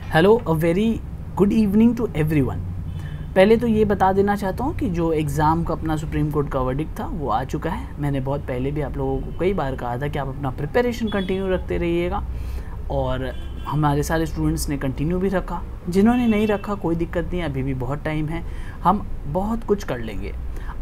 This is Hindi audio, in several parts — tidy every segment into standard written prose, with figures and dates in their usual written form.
Hello, a very good evening to everyone. पहले तो ये बता देना चाहता हूँ कि जो एग्ज़ाम का अपना सुप्रीम कोर्ट का वर्डिक्ट था वो आ चुका है। मैंने बहुत पहले भी आप लोगों को कई बार कहा था कि आप अपना प्रिपरेशन कंटिन्यू रखते रहिएगा, और हमारे सारे स्टूडेंट्स ने कंटिन्यू भी रखा। जिन्होंने नहीं रखा कोई दिक्कत नहीं, अभी भी बहुत टाइम है, हम बहुत कुछ कर लेंगे।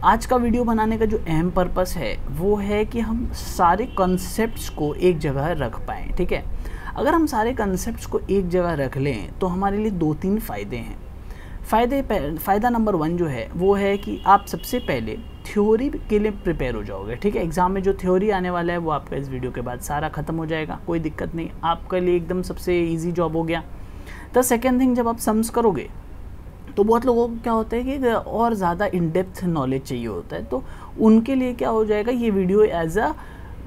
आज का वीडियो बनाने का जो अहम पर्पस है वो है कि हम सारे कॉन्सेप्ट्स को एक जगह रख पाएँ। ठीक है, अगर हम सारे कॉन्सेप्ट्स को एक जगह रख लें तो हमारे लिए 2-3 फ़ायदे हैं। फ़ायदा नंबर 1 जो है वो है कि आप सबसे पहले थ्योरी के लिए प्रिपेयर हो जाओगे। ठीक है, एग्ज़ाम में जो थ्योरी आने वाला है वो आपका इस वीडियो के बाद सारा ख़त्म हो जाएगा, कोई दिक्कत नहीं, आपके लिए एकदम सबसे ईजी जॉब हो गया। द सेकेंड थिंग, जब आप सम्स करोगे तो बहुत लोगों को क्या होता है कि और ज़्यादा इन डेप्थ नॉलेज चाहिए होता है, तो उनके लिए क्या हो जाएगा, ये वीडियो एज अ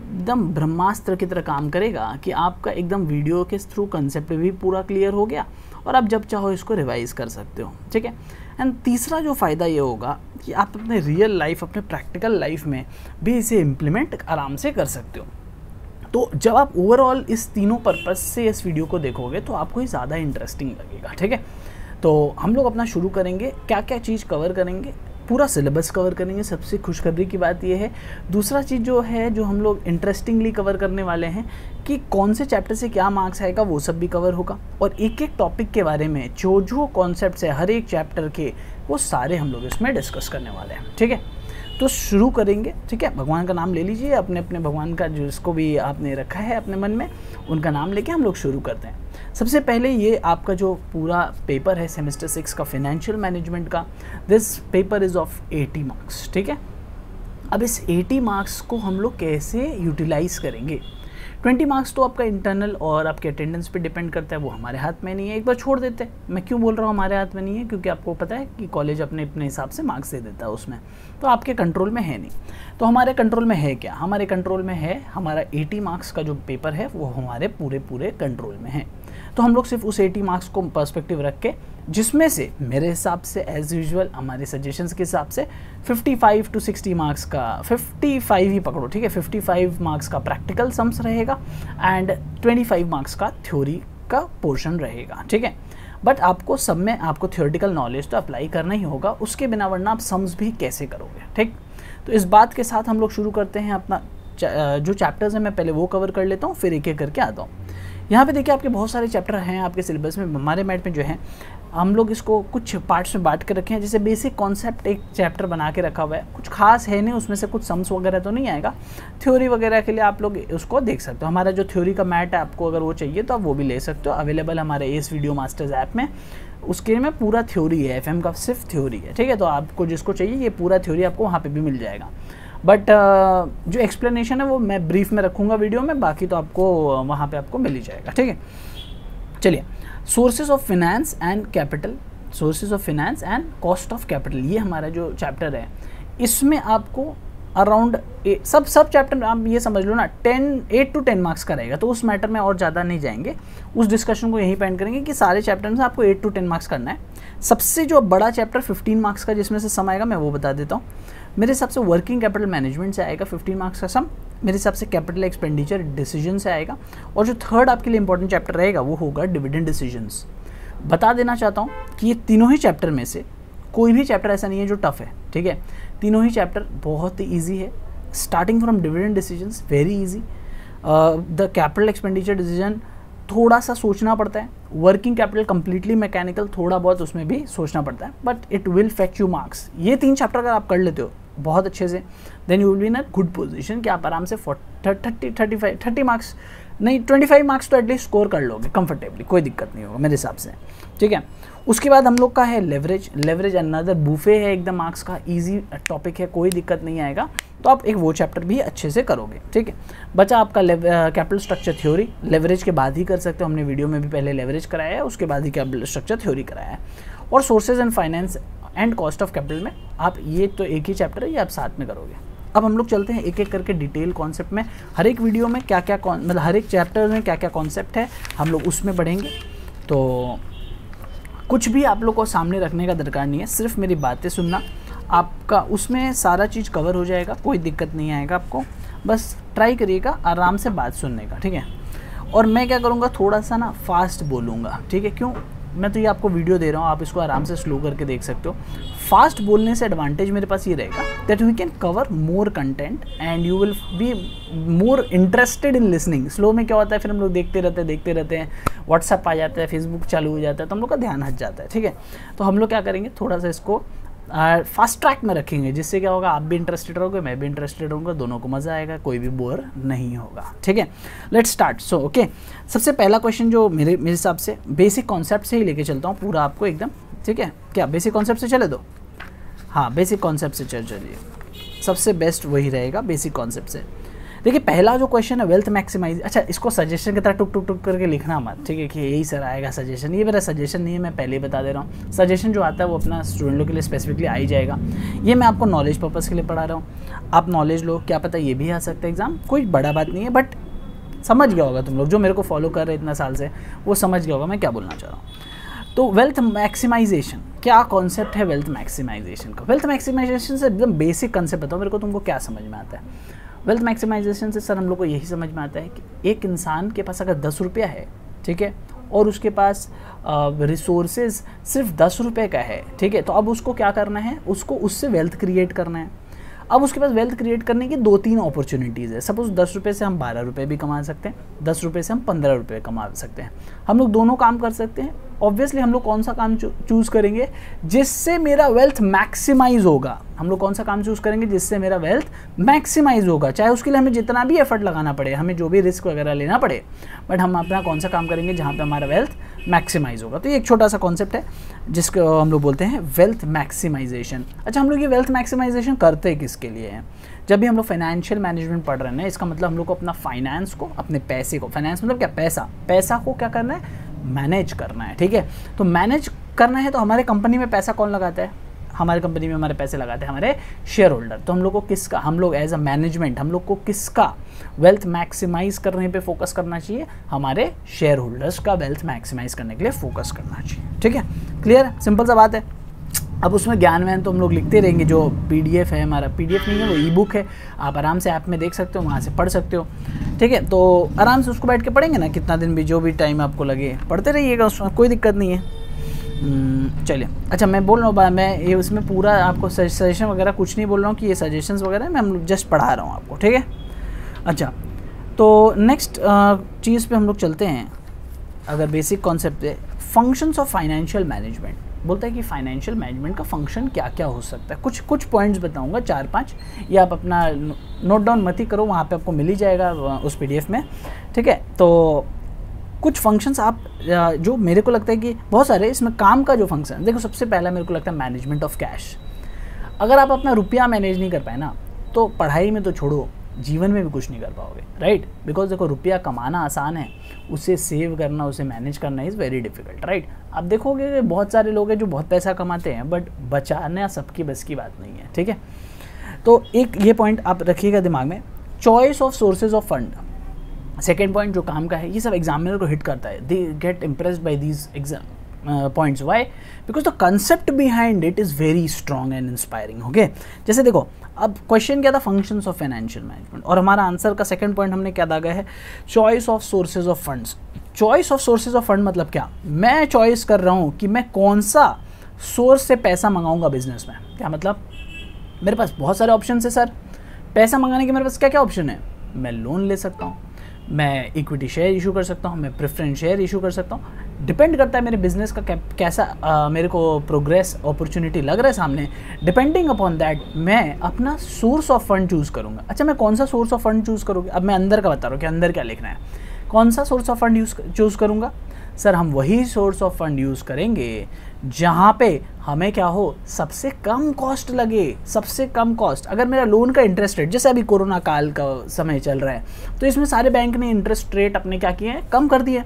एकदम ब्रह्मास्त्र की तरह काम करेगा कि आपका एकदम वीडियो के थ्रू कंसेप्ट भी पूरा क्लियर हो गया और आप जब चाहो इसको रिवाइज़ कर सकते हो। ठीक है, एंड तीसरा जो फ़ायदा ये होगा कि आप अपने रियल लाइफ, अपने प्रैक्टिकल लाइफ में भी इसे इम्प्लीमेंट आराम से कर सकते हो। तो जब आप ओवरऑल इस तीनों पर्पस से इस वीडियो को देखोगे तो आपको ही ज़्यादा इंटरेस्टिंग लगेगा। ठीक है, तो हम लोग अपना शुरू करेंगे। क्या क्या चीज़ कवर करेंगे, पूरा सिलेबस कवर करेंगे। सबसे खुशखबरी की बात यह है। दूसरा चीज़ जो है, जो हम लोग इंटरेस्टिंगली कवर करने वाले हैं कि कौन से चैप्टर से क्या मार्क्स आएगा, वो सब भी कवर होगा। और एक एक टॉपिक के बारे में जो जो कॉन्सेप्ट्स है हर एक चैप्टर के, वो सारे हम लोग इसमें डिस्कस करने वाले हैं। ठीक है, तो शुरू करेंगे। ठीक है, भगवान का नाम ले लीजिए, अपने अपने भगवान का जिसको भी आपने रखा है अपने मन में, उनका नाम लेके हम लोग शुरू करते हैं। सबसे पहले ये आपका जो पूरा पेपर है सेमेस्टर 6 का फाइनेंशियल मैनेजमेंट का, this paper is of 80 marks. ठीक है, अब इस 80 मार्क्स को हम लोग कैसे यूटिलाइज़ करेंगे। 20 मार्क्स तो आपका इंटरनल और आपके अटेंडेंस पे डिपेंड करता है, वो हमारे हाथ में नहीं है। एक बार छोड़ देते हैं। मैं क्यों बोल रहा हूँ हमारे हाथ में नहीं है, क्योंकि आपको पता है कि कॉलेज अपने अपने हिसाब से मार्क्स दे देता है उसमें, तो आपके कंट्रोल में है नहीं। तो हमारे कंट्रोल में है क्या, हमारे कंट्रोल में है हमारा 80 मार्क्स का जो पेपर है वो हमारे पूरे कंट्रोल में है। तो हम लोग सिर्फ उस 80 मार्क्स को पर्सपेक्टिव रख के, जिसमें से मेरे हिसाब से एज़ यूजुअल हमारे सजेशंस के हिसाब से 55 to 60 मार्क्स का, 55 ही पकड़ो। ठीक है, 55 मार्क्स का प्रैक्टिकल सम्स रहेगा एंड 25 मार्क्स का थ्योरी का पोर्शन रहेगा। ठीक है, बट आपको सब में आपको थ्योरेटिकल नॉलेज तो अप्लाई करना ही होगा, उसके बिना वरना आप सम्स भी कैसे करोगे। ठीक, तो इस बात के साथ हम लोग शुरू करते हैं। अपना जो चैप्टर्स हैं मैं पहले वो कवर कर लेता हूँ, फिर एक एक करके आता हूँ। यहाँ पे देखिए आपके बहुत सारे चैप्टर हैं आपके सिलेबस में। हमारे मैट में जो है हम लोग इसको कुछ पार्ट्स में बांट के रखे हैं। जैसे बेसिक कॉन्सेप्ट एक चैप्टर बना के रखा हुआ है, कुछ खास है नहीं उसमें से, कुछ सम्स वगैरह तो नहीं आएगा। थ्योरी वगैरह के लिए आप लोग उसको देख सकते हो। हमारा जो थ्योरी का मैट है, आपको अगर वो चाहिए तो आप वो भी ले सकते हो, अवेलेबल हमारे एस वीडियो मास्टर्स ऐप में। उसके में पूरा थ्योरी है, FM का सिर्फ थ्योरी है। ठीक है, तो आपको जिसको चाहिए ये पूरा थ्योरी आपको वहाँ पर भी मिल जाएगा। बट जो एक्सप्लेनेशन है वो मैं ब्रीफ में रखूँगा वीडियो में, बाकी तो आपको वहाँ पे आपको मिल ही जाएगा। ठीक है, चलिए, sources of finance and capital, sources of finance and cost of capital, ये हमारा जो चैप्टर है इसमें आपको अराउंड सब चैप्टर आप ये समझ लो ना 8 to 10 मार्क्स का रहेगा। तो उस मैटर में और ज़्यादा नहीं जाएंगे, उस डिस्कशन को यहीं पे एंड करेंगे कि सारे चैप्टर में आपको 8 to 10 मार्क्स करना है। सबसे जो बड़ा चैप्टर 15 मार्क्स का जिसमें से सम आएगा मैं वो बता देता हूँ। मेरे हिसाब से वर्किंग कैपिटल मैनेजमेंट से आएगा 15 मार्क्स का सम। मेरे हिसाब से कैपिटल एक्सपेंडिचर डिसीजन से आएगा। और जो थर्ड आपके लिए इंपॉर्टेंट चैप्टर रहेगा वो होगा डिविडेंड डिसीजंस। बता देना चाहता हूँ कि ये तीनों ही चैप्टर में से कोई भी चैप्टर ऐसा नहीं है जो टफ है। ठीक है, तीनों ही चैप्टर बहुत ही ईजी है। Starting from dividend decisions very easy, the capital expenditure decision थोड़ा सा सोचना पड़ता है, वर्किंग कैपिटल कंप्लीटली मैकेनिकल, थोड़ा बहुत उसमें भी सोचना पड़ता है, but it will fetch you marks. ये 3 चैप्टर अगर आप कर लेते हो बहुत अच्छे से, then you will be in a good position कि आप आराम से 30 मार्क्स नहीं 25 मार्क्स तो एटलीस्ट स्कोर कर लोगे कंफर्टेबली, कोई दिक्कत नहीं होगा मेरे हिसाब से। ठीक है, उसके बाद हम लोग का है लेवरेज अनदर बुफे है एकदम मार्क्स का, इजी टॉपिक है, कोई दिक्कत नहीं आएगा। तो आप एक वो चैप्टर भी अच्छे से करोगे। ठीक है, बचा आपका कैपिटल स्ट्रक्चर थ्योरी, लेवरेज के बाद ही कर सकते हो। हमने वीडियो में भी पहले लेवरेज कराया है, उसके बाद ही कैपिटल स्ट्रक्चर थ्योरी कराया है। और sources and finance and cost of capital में आप ये तो एक ही चैप्टर है, ये आप साथ में करोगे। अब हम लोग चलते हैं एक एक करके डिटेल कॉन्सेप्ट में, हर एक वीडियो में क्या क्या मतलब हर एक चैप्टर में क्या क्या कॉन्सेप्ट है हम लोग उसमें बढ़ेंगे। तो कुछ भी आप लोग को सामने रखने का दरकार नहीं है, सिर्फ मेरी बातें सुनना, आपका उसमें सारा चीज़ कवर हो जाएगा, कोई दिक्कत नहीं आएगा आपको। बस ट्राई करिएगा आराम से बात सुनने का। ठीक है, और मैं क्या करूँगा, थोड़ा सा ना फास्ट बोलूँगा, ठीक है। क्यों, मैं तो ये आपको वीडियो दे रहा हूँ, आप इसको आराम से स्लो करके देख सकते हो। फास्ट बोलने से एडवांटेज मेरे पास ये रहेगा that we can cover more content and you will be more interested in listening. Slow में क्या होता है, फिर हम लोग देखते रहते हैं, व्हाट्सएप आ जाता है, फेसबुक चालू हो जाता है, तो हम लोग का ध्यान हट जाता है, ठीक है। तो हम लोग क्या करेंगे, थोड़ा सा इसको फास्ट ट्रैक में रखेंगे, जिससे क्या होगा, आप भी इंटरेस्टेड रहोगे, मैं भी इंटरेस्टेड रहूँगा, दोनों को मज़ा आएगा, कोई भी बोर नहीं होगा, ठीक है। Let's start. सो ओके, सबसे पहला क्वेश्चन जो मेरे हिसाब से बेसिक कॉन्सेप्ट से ही लेके चलता हूँ पूरा आपको एकदम, ठीक है। क्या बेसिक कॉन्सेप्ट से चले दो? हाँ, बेसिक कॉन्सेप्ट से चलिए, सबसे बेस्ट वही रहेगा बेसिक कॉन्सेप्ट से। देखिए, पहला जो क्वेश्चन है वेल्थ मैक्सिमाइज, अच्छा इसको सजेशन की तरह टुक टुक टुक करके लिखना मत, ठीक है, कि यही सर आएगा सजेशन। ये मेरा सजेशन नहीं है, मैं पहले ही बता दे रहा हूँ। सजेशन जो आता है वो अपना स्टूडेंटों के लिए स्पेसिफिकली आ ही जाएगा। ये मैं आपको नॉलेज पर्पज़ के लिए पढ़ा रहा हूँ, आप नॉलेज लो, क्या पता ये भी आ सकता है एग्ज़ाम, कोई बड़ा बात नहीं है, बट समझ गया होगा तुम लोग जो मेरे को फॉलो कर रहे इतना साल से, वो समझ गया होगा मैं क्या बोलना चाह रहा हूँ। तो वेल्थ मैक्सिमाइजेशन, क्या कॉन्सेप्ट है वेल्थ मैक्सिमाइजेशन का? वेल्थ मैक्सिमाइजेशन से एकदम बेसिक कंसेप्ट बताओ मेरे को, तुमको क्या समझ में आता है? वेल्थ मैक्सिमाइजेशन से सर हम लोग को यही समझ में आता है कि एक इंसान के पास अगर 10 रुपया है, ठीक है, और उसके पास रिसोर्सेज सिर्फ 10 रुपये का है, ठीक है, तो अब उसको क्या करना है, उसको उससे वेल्थ क्रिएट करना है। अब उसके पास वेल्थ क्रिएट करने की 2-3 अपॉर्चुनिटीज़ है। सपोज 10 रुपये से हम 12 रुपये भी कमा सकते हैं, 10 रुपये से हम 15 रुपये कमा सकते हैं, हम लोग दोनों काम कर सकते हैं। ऑब्वियसली हम लोग कौन सा काम चूज़ करेंगे जिससे मेरा वेल्थ मैक्सिमाइज होगा, हम लोग कौन सा काम चूज़ करेंगे जिससे मेरा वेल्थ मैक्सिमाइज होगा, चाहे उसके लिए हमें जितना भी एफर्ट लगाना पड़े, हमें जो भी रिस्क वगैरह लेना पड़े, बट हम अपना कौन सा काम करेंगे जहाँ पे हमारा वेल्थ मैक्सिमाइज होगा। तो ये एक छोटा सा कॉन्सेप्ट है जिसको हम लोग बोलते हैं वेल्थ मैक्सिमाइजेशन। अच्छा, हम लोग ये वेल्थ मैक्सिमाइजेशन करते किसके लिए हैं? जब भी हम लोग फाइनेंशियल मैनेजमेंट पढ़ रहे हैं, इसका मतलब हम लोग को अपना फाइनेंस को, अपने पैसे को, फाइनेंस मतलब क्या, पैसा को क्या करना है, मैनेज करना है, ठीक है। तो मैनेज करना है, तो हमारे कंपनी में पैसा कौन लगाता है? हमारे कंपनी में हमारे पैसे लगाते हैं हमारे शेयर होल्डर। तो हम लोग को किसका, हम लोग एज अ मैनेजमेंट हम लोग को किसका वेल्थ मैक्सिमाइज करने पे फोकस करना चाहिए? हमारे शेयर होल्डर्स का वेल्थ मैक्सिमाइज करने के लिए फोकस करना चाहिए, ठीक है। क्लियर, सिंपल सा बात है। अब उसमें ज्ञान वैन तो हम लोग लिखते रहेंगे, जो PDF है हमारा, PDF नहीं है वो ई-बुक है, आप आराम से ऐप में देख सकते हो, वहाँ से पढ़ सकते हो, ठीक है। तो आराम से उसको बैठ के पढ़ेंगे ना, कितना दिन भी, जो भी टाइम आपको लगे पढ़ते रहिएगा, उसमें कोई दिक्कत नहीं है। चलिए, अच्छा मैं बोल रहा हूँ, मैं ये उसमें पूरा आपको सजेशन वगैरह कुछ नहीं बोल रहा हूँ कि ये सजेशंस वगैरह मैं हम जस्ट पढ़ा रहा हूँ आपको, ठीक है। अच्छा, तो नेक्स्ट चीज़ पे हम लोग चलते हैं। अगर बेसिक कॉन्सेप्ट है फंक्शंस ऑफ फाइनेंशियल मैनेजमेंट, बोलता है कि फाइनेंशियल मैनेजमेंट का फंक्शन क्या क्या हो सकता है। कुछ पॉइंट्स बताऊंगा, 4-5, ये आप अपना नोट डाउन मत ही करो, वहाँ पे आपको मिल ही जाएगा उस PDF में, ठीक है। तो कुछ फंक्शंस आप जो मेरे को लगता है कि बहुत सारे इसमें काम का जो फंक्शन, देखो सबसे पहला मेरे को लगता है मैनेजमेंट ऑफ कैश। अगर आप अपना रुपया मैनेज नहीं कर पाए ना, तो पढ़ाई में तो छोड़ो, जीवन में भी कुछ नहीं कर पाओगे, राइट। बिकॉज देखो, रुपया कमाना आसान है, उसे सेव करना, उसे मैनेज करना इज़ वेरी डिफिकल्ट, राइट। आप देखोगे कि बहुत सारे लोग हैं जो बहुत पैसा कमाते हैं, बट बचाना सबकी बस की बात नहीं है, ठीक है। तो एक ये पॉइंट आप रखिएगा दिमाग में, choice of sources of fund. Second point जो काम का है, ये सब एग्जामिनर को हिट करता है, they get impressed by these points. Why? Because the concept behind it is very strong and inspiring, okay. जैसे देखो, अब क्वेश्चन क्या था, फंक्शंस ऑफ फाइनेंशियल मैनेजमेंट, और हमारा आंसर का सेकंड पॉइंट हमने क्या दागा है, choice of sources of funds. Choice of sources of fund मतलब क्या, मैं चॉइस कर रहा हूँ कि मैं कौन सा सोर्स से पैसा मंगाऊंगा बिजनेस में। क्या मतलब, मेरे पास बहुत सारे ऑप्शन है सर, पैसा मंगाने के मेरे पास क्या क्या ऑप्शन है, मैं लोन ले सकता हूँ, मैं इक्विटी शेयर इशू कर सकता हूँ, मैं प्रेफरेंस शेयर इशू कर सकता हूँ, डिपेंड करता है मेरे बिजनेस का कैसा मेरे को प्रोग्रेस अपॉर्चुनिटी लग रहा है सामने। डिपेंडिंग अपॉन दैट मैं अपना सोर्स ऑफ फंड चूज़ करूँगा। अच्छा, मैं कौन सा सोर्स ऑफ फंड चूज़ करूँगा, अब मैं अंदर का बता रहा हूँ कि अंदर क्या लिखना है, कौन सा सोर्स ऑफ फंड चूज़ करूँगा। सर, हम वही सोर्स ऑफ फंड यूज़ करेंगे जहाँ पे हमें क्या हो, सबसे कम कॉस्ट लगे, सबसे कम कॉस्ट। अगर मेरा लोन का इंटरेस्ट रेट, जैसे अभी कोरोना काल का समय चल रहा है, तो इसमें सारे बैंक ने इंटरेस्ट रेट अपने क्या किए हैं, कम कर दिए।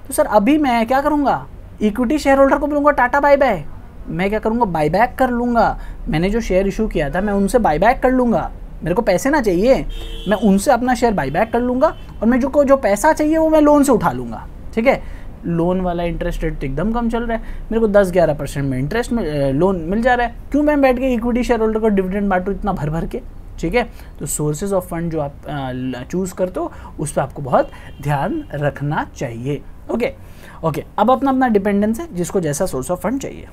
तो सर अभी मैं क्या करूँगा, इक्विटी शेयर होल्डर को बोलूँगा टाटा बाय बाय, मैं क्या करूँगा, बायबैक कर लूँगा। मैंने जो शेयर इशू किया था मैं उनसे बायबैक कर लूँगा, मेरे को पैसे ना चाहिए, मैं उनसे अपना शेयर बायबैक कर लूँगा, और मैं जो पैसा चाहिए वो मैं लोन से उठा लूँगा, ठीक है। लोन वाला इंटरेस्ट रेट तो एकदम कम चल रहा है, मेरे को 10-11% में इंटरेस्ट में लोन मिल जा रहा है, क्यों मैं बैठ के इक्विटी शेयर होल्डर को डिविडेंड बांटूँ इतना भर भर के, ठीक है। तो सोर्सेज ऑफ फंड जो आप चूज़ करते हो उस पर आपको बहुत ध्यान रखना चाहिए। ओके, अब अपना डिपेंडेंस है, जिसको जैसा सोर्स ऑफ फंड चाहिए।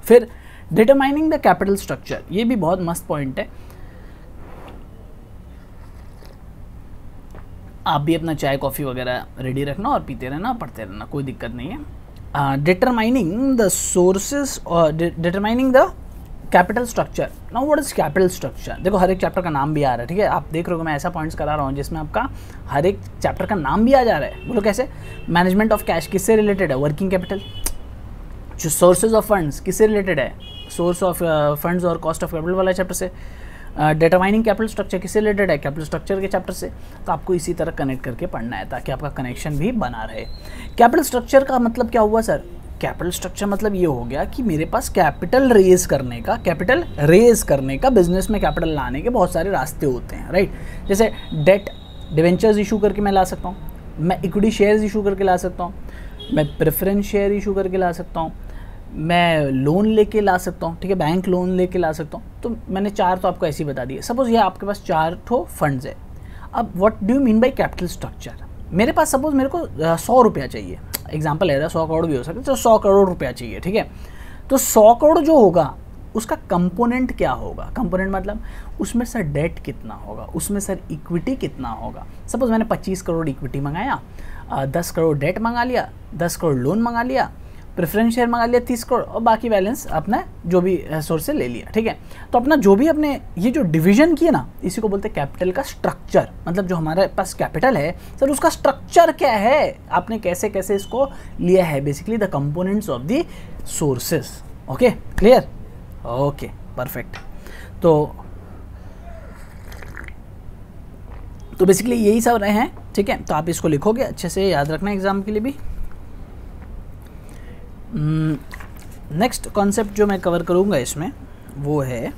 फिर डिटरमाइनिंग द कैपिटल स्ट्रक्चर, ये भी बहुत मस्त पॉइंट है। आप भी अपना चाय कॉफ़ी वगैरह रेडी रखना और पीते रहना, पढ़ते रहना, कोई दिक्कत नहीं है। डिटरमाइनिंग द सोर्सेज और determining the capital structure. Now what is capital structure? देखो हर एक चैप्टर का नाम भी आ रहा है, ठीक है। आप देख रहे हो मैं ऐसा पॉइंट्स करा रहा हूँ जिसमें आपका हर एक चैप्टर का नाम भी आ जा रहा है। बोलो कैसे? मैनेजमेंट ऑफ कैश किससे रिलेटेड है? Working capital. जो सोर्सेज ऑफ फंड्स किससे रिलेटेड है? सोर्स ऑफ फंड्स और कॉस्ट ऑफ कैपिटल वाला चैप्टर से। डिटरमाइनिंग कैपिटल स्ट्रक्चर किससे रिलेटेड है? कैपिटल स्ट्रक्चर के चैप्टर से। तो आपको इसी तरह कनेक्ट करके पढ़ना है ताकि आपका कनेक्शन भी बना रहे। कैपिटल स्ट्रक्चर का मतलब क्या हुआ सर? कैपिटल स्ट्रक्चर मतलब ये हो गया कि मेरे पास कैपिटल रेज करने का बिजनेस में कैपिटल लाने के बहुत सारे रास्ते होते हैं, राइट। जैसे डेट डिवेंचर्स इशू करके मैं ला सकता हूँ, मैं इक्विटी शेयर्स इशू करके ला सकता हूँ, मैं प्रेफरेंस शेयर इशू करके ला सकता हूँ, मैं लोन लेके ला सकता हूँ, ठीक है, बैंक लोन लेके ला सकता हूँ। तो मैंने 4 तो आपको ऐसे ही बता दिए। सपोज ये आपके पास 4 ठो फंड्स है। अब what do you mean by capital structure? मेरे पास सपोज मेरे को 100 रुपया चाहिए, एग्जाम्पल है 100 करोड़ भी हो सकता है, तो 100 करोड़ रुपया चाहिए, ठीक है। तो 100 करोड़ जो होगा उसका कंपोनेंट क्या होगा? कंपोनेंट मतलब उसमें सर डेट कितना होगा, उसमें सर इक्विटी कितना होगा। सपोज मैंने 25 करोड़ इक्विटी मंगाया, 10 करोड़ डेट मंगा लिया, 10 करोड़ लोन मंगा लिया, प्रेफरेंस शेयर मंगा लिया 30 करोड़ और बाकी बैलेंस अपना जो भी सोर्स से ले लिया, ठीक है। तो अपना जो भी अपने ये जो डिवीजन किया ना, इसी को बोलते हैं कैपिटल का स्ट्रक्चर। मतलब जो हमारे पास कैपिटल है सर उसका स्ट्रक्चर क्या है, आपने कैसे कैसे इसको लिया है, basically the components of the sources. Okay, clear? Okay, perfect. तो बेसिकली यही सब रहे हैं, ठीक है। तो आप इसको लिखोगे अच्छे से, याद रखना एग्जाम के लिए भी। नेक्स्ट कॉन्सेप्ट जो मैं कवर करूंगा इसमें वो है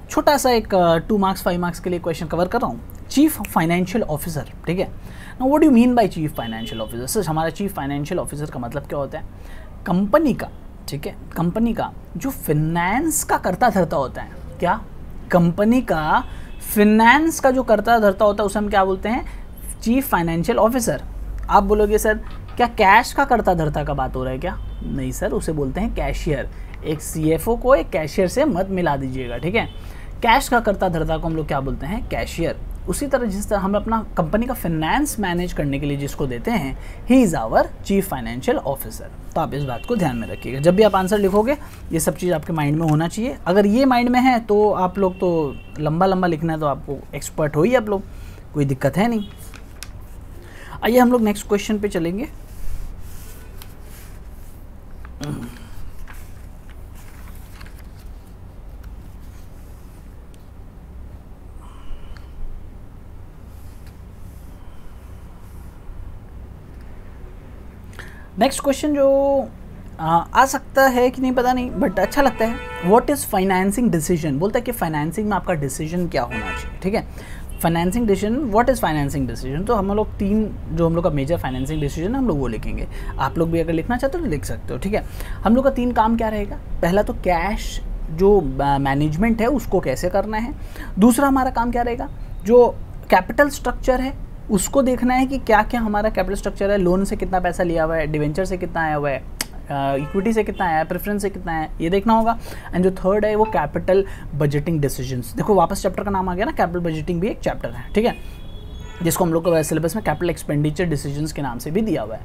छोटा सा एक 2 मार्क्स 5 मार्क्स के लिए क्वेश्चन कवर कर रहा हूँ, चीफ फाइनेंशियल ऑफिसर, ठीक है। Now what do you mean by chief financial officer? Sir हमारा चीफ फाइनेंशियल ऑफिसर का मतलब क्या होता है? कंपनी का, ठीक है, कंपनी का जो फिनेंस का करता धरता होता है। क्या? कंपनी का फिनेंस का जो करता धरता होता है उसे हम क्या बोलते हैं? Chief financial officer. आप बोलोगे सर क्या कैश का करता धरता का बात हो रहा है क्या? नहीं सर, उसे बोलते हैं कैशियर। एक सीएफओ को एक कैशियर से मत मिला दीजिएगा, ठीक है। कैश का करता धरता को हम लोग क्या बोलते हैं? कैशियर। उसी तरह जिस तरह हम अपना कंपनी का फाइनेंस मैनेज करने के लिए जिसको देते हैं, he is our chief financial officer. तो आप इस बात को ध्यान में रखिएगा, जब भी आप आंसर लिखोगे ये सब चीज़ आपके माइंड में होना चाहिए। अगर ये माइंड में है तो आप लोग तो लंबा लंबा लिखना है तो आपको एक्सपर्ट हो ही आप लोग, कोई दिक्कत है नहीं। आइए हम लोग नेक्स्ट क्वेश्चन पे चलेंगे। नेक्स्ट क्वेश्चन जो आ सकता है कि नहीं पता नहीं, बट अच्छा लगता है। What is financing decision? बोलता है कि फाइनेंसिंग में आपका डिसीजन क्या होना चाहिए, ठीक है। Financing decision, what is financing decision? तो हम लोग 3 जो हम लोग का मेजर फाइनेंसिंग डिसीजन है हम लोग वो लिखेंगे। आप लोग भी अगर लिखना चाहते हो तो लिख सकते हो, ठीक है। हम लोग का 3 काम क्या रहेगा? पहला तो कैश जो मैनेजमेंट है उसको कैसे करना है। दूसरा हमारा काम क्या रहेगा? जो कैपिटल स्ट्रक्चर है उसको देखना है कि क्या क्या हमारा कैपिटल स्ट्रक्चर है, लोन से कितना पैसा लिया हुआ है, डिवेंचर से कितना आया हुआ है, इक्विटी से कितना आया है, प्रेफरेंस से कितना है, ये देखना होगा। एंड जो थर्ड है वो कैपिटल बजटिंग डिसीजंस। देखो वापस चैप्टर का नाम आ गया ना, कैपिटल बजटिंग भी एक चैप्टर है, ठीक है, जिसको हम लोग को सिलेबस में कैपिटल एक्सपेंडिचर डिसीजंस के नाम से भी दिया हुआ है।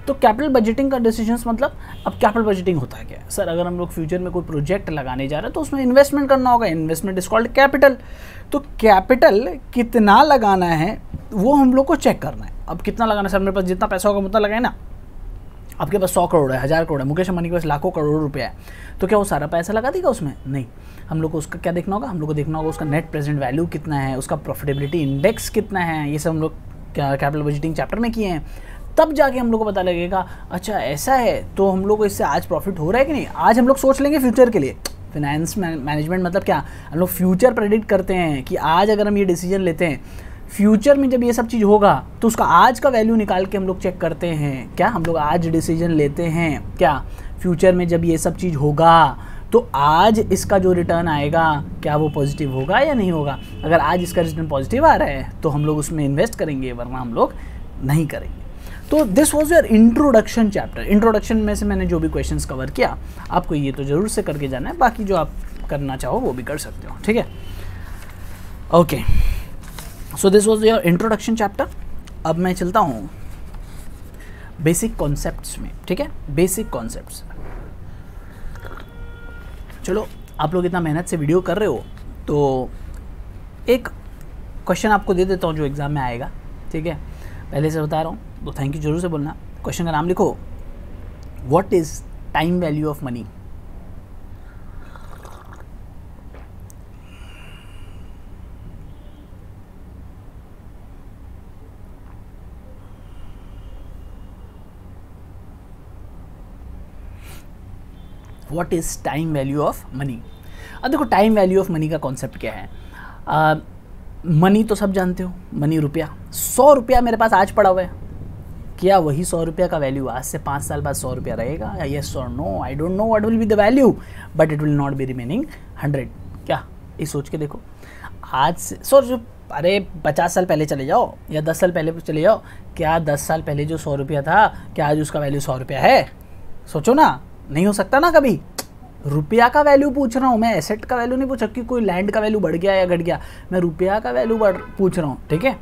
तो कैपिटल बजटिंग का डिसीजंस मतलब, अब कैपिटल बजटिंग होता है क्या? सर अगर हम लोग फ्यूचर में कोई प्रोजेक्ट लगाने जा रहे हैं तो उसमें इन्वेस्टमेंट करना होगा, इन्वेस्टमेंट इज कॉल्ड कैपिटल। तो कैपिटल कितना लगाना है वो हम लोग को चेक करना है। अब कितना लगाना है? सर मेरे पास जितना पैसा होगा उतना लगाए ना। आपके पास 100 करोड़ है, 1000 करोड़ है, मुकेश अंबानी के पास लाखों करोड़ रुपया है, तो क्या वो सारा पैसा लगा देगा उसमें? नहीं। हम लोग को उसका क्या देखना होगा? हम लोग को देखना होगा उसका नेट प्रेजेंट वैल्यू कितना है, उसका प्रॉफिटेबिलिटी इंडेक्स कितना है। ये सब हम लोग कैपिटल बजटिंग चैप्टर में किए हैं। तब जाके हम लोग को पता लगेगा अच्छा ऐसा है तो हम लोग को इससे आज प्रॉफिट हो रहा है कि नहीं। आज हम लोग सोच लेंगे फ्यूचर के लिए। फाइनेंस मैनेजमेंट मतलब क्या? हम लोग फ्यूचर प्रेडिक्ट करते हैं कि आज अगर हम ये डिसीजन लेते हैं, फ्यूचर में जब ये सब चीज़ होगा तो उसका आज का वैल्यू निकाल के हम लोग चेक करते हैं। क्या हम लोग आज डिसीजन लेते हैं क्या फ्यूचर में जब ये सब चीज़ होगा तो आज इसका जो रिटर्न आएगा क्या वो पॉजिटिव होगा या नहीं होगा? अगर आज इसका रिटर्न पॉजिटिव आ रहा है तो हम लोग उसमें इन्वेस्ट करेंगे, वरना हम लोग नहीं करेंगे। तो this was your introduction chapter. Introduction में से मैंने जो भी क्वेश्चंस कवर किया, आपको ये तो ज़रूर से करके जाना है, बाकी जो आप करना चाहो वो भी कर सकते हो, ठीक है। Okay, so this was your introduction chapter. अब मैं चलता हूँ बेसिक कॉन्सेप्ट्स में, ठीक है, बेसिक कॉन्सेप्ट्स। चलो, आप लोग इतना मेहनत से वीडियो कर रहे हो तो एक क्वेश्चन आपको दे देता हूँ जो एग्ज़ाम में आएगा, ठीक है। पहले से बता रहा हूँ तो थैंक यू जरूर से बोलना। क्वेश्चन का नाम लिखो, what is time value of money. What is time value of money. अब देखो, टाइम वैल्यू ऑफ मनी का कॉन्सेप्ट क्या है। मनी तो सब जानते हो, मनी रुपया। 100 रुपया मेरे पास आज पड़ा हुआ है, क्या वही 100 रुपया का वैल्यू आज से 5 साल बाद 100 रुपया रहेगा? येस और no, I don't know what will be the value, but it will not be remaining 100। क्या, ये सोच के देखो, आज से सोच, अरे 50 साल पहले चले जाओ या 10 साल पहले चले जाओ, क्या 10 साल पहले जो 100 रुपया था, क्या आज उसका वैल्यू 100 रुपया है? सोचो ना, नहीं हो सकता ना कभी। रुपया का वैल्यू पूछ रहा हूँ मैं, एसेट का वैल्यू नहीं पूछ रहा कि कोई लैंड का वैल्यू बढ़ गया या घट गया, मैं रुपया का वैल्यू पूछ रहा हूँ, ठीक है।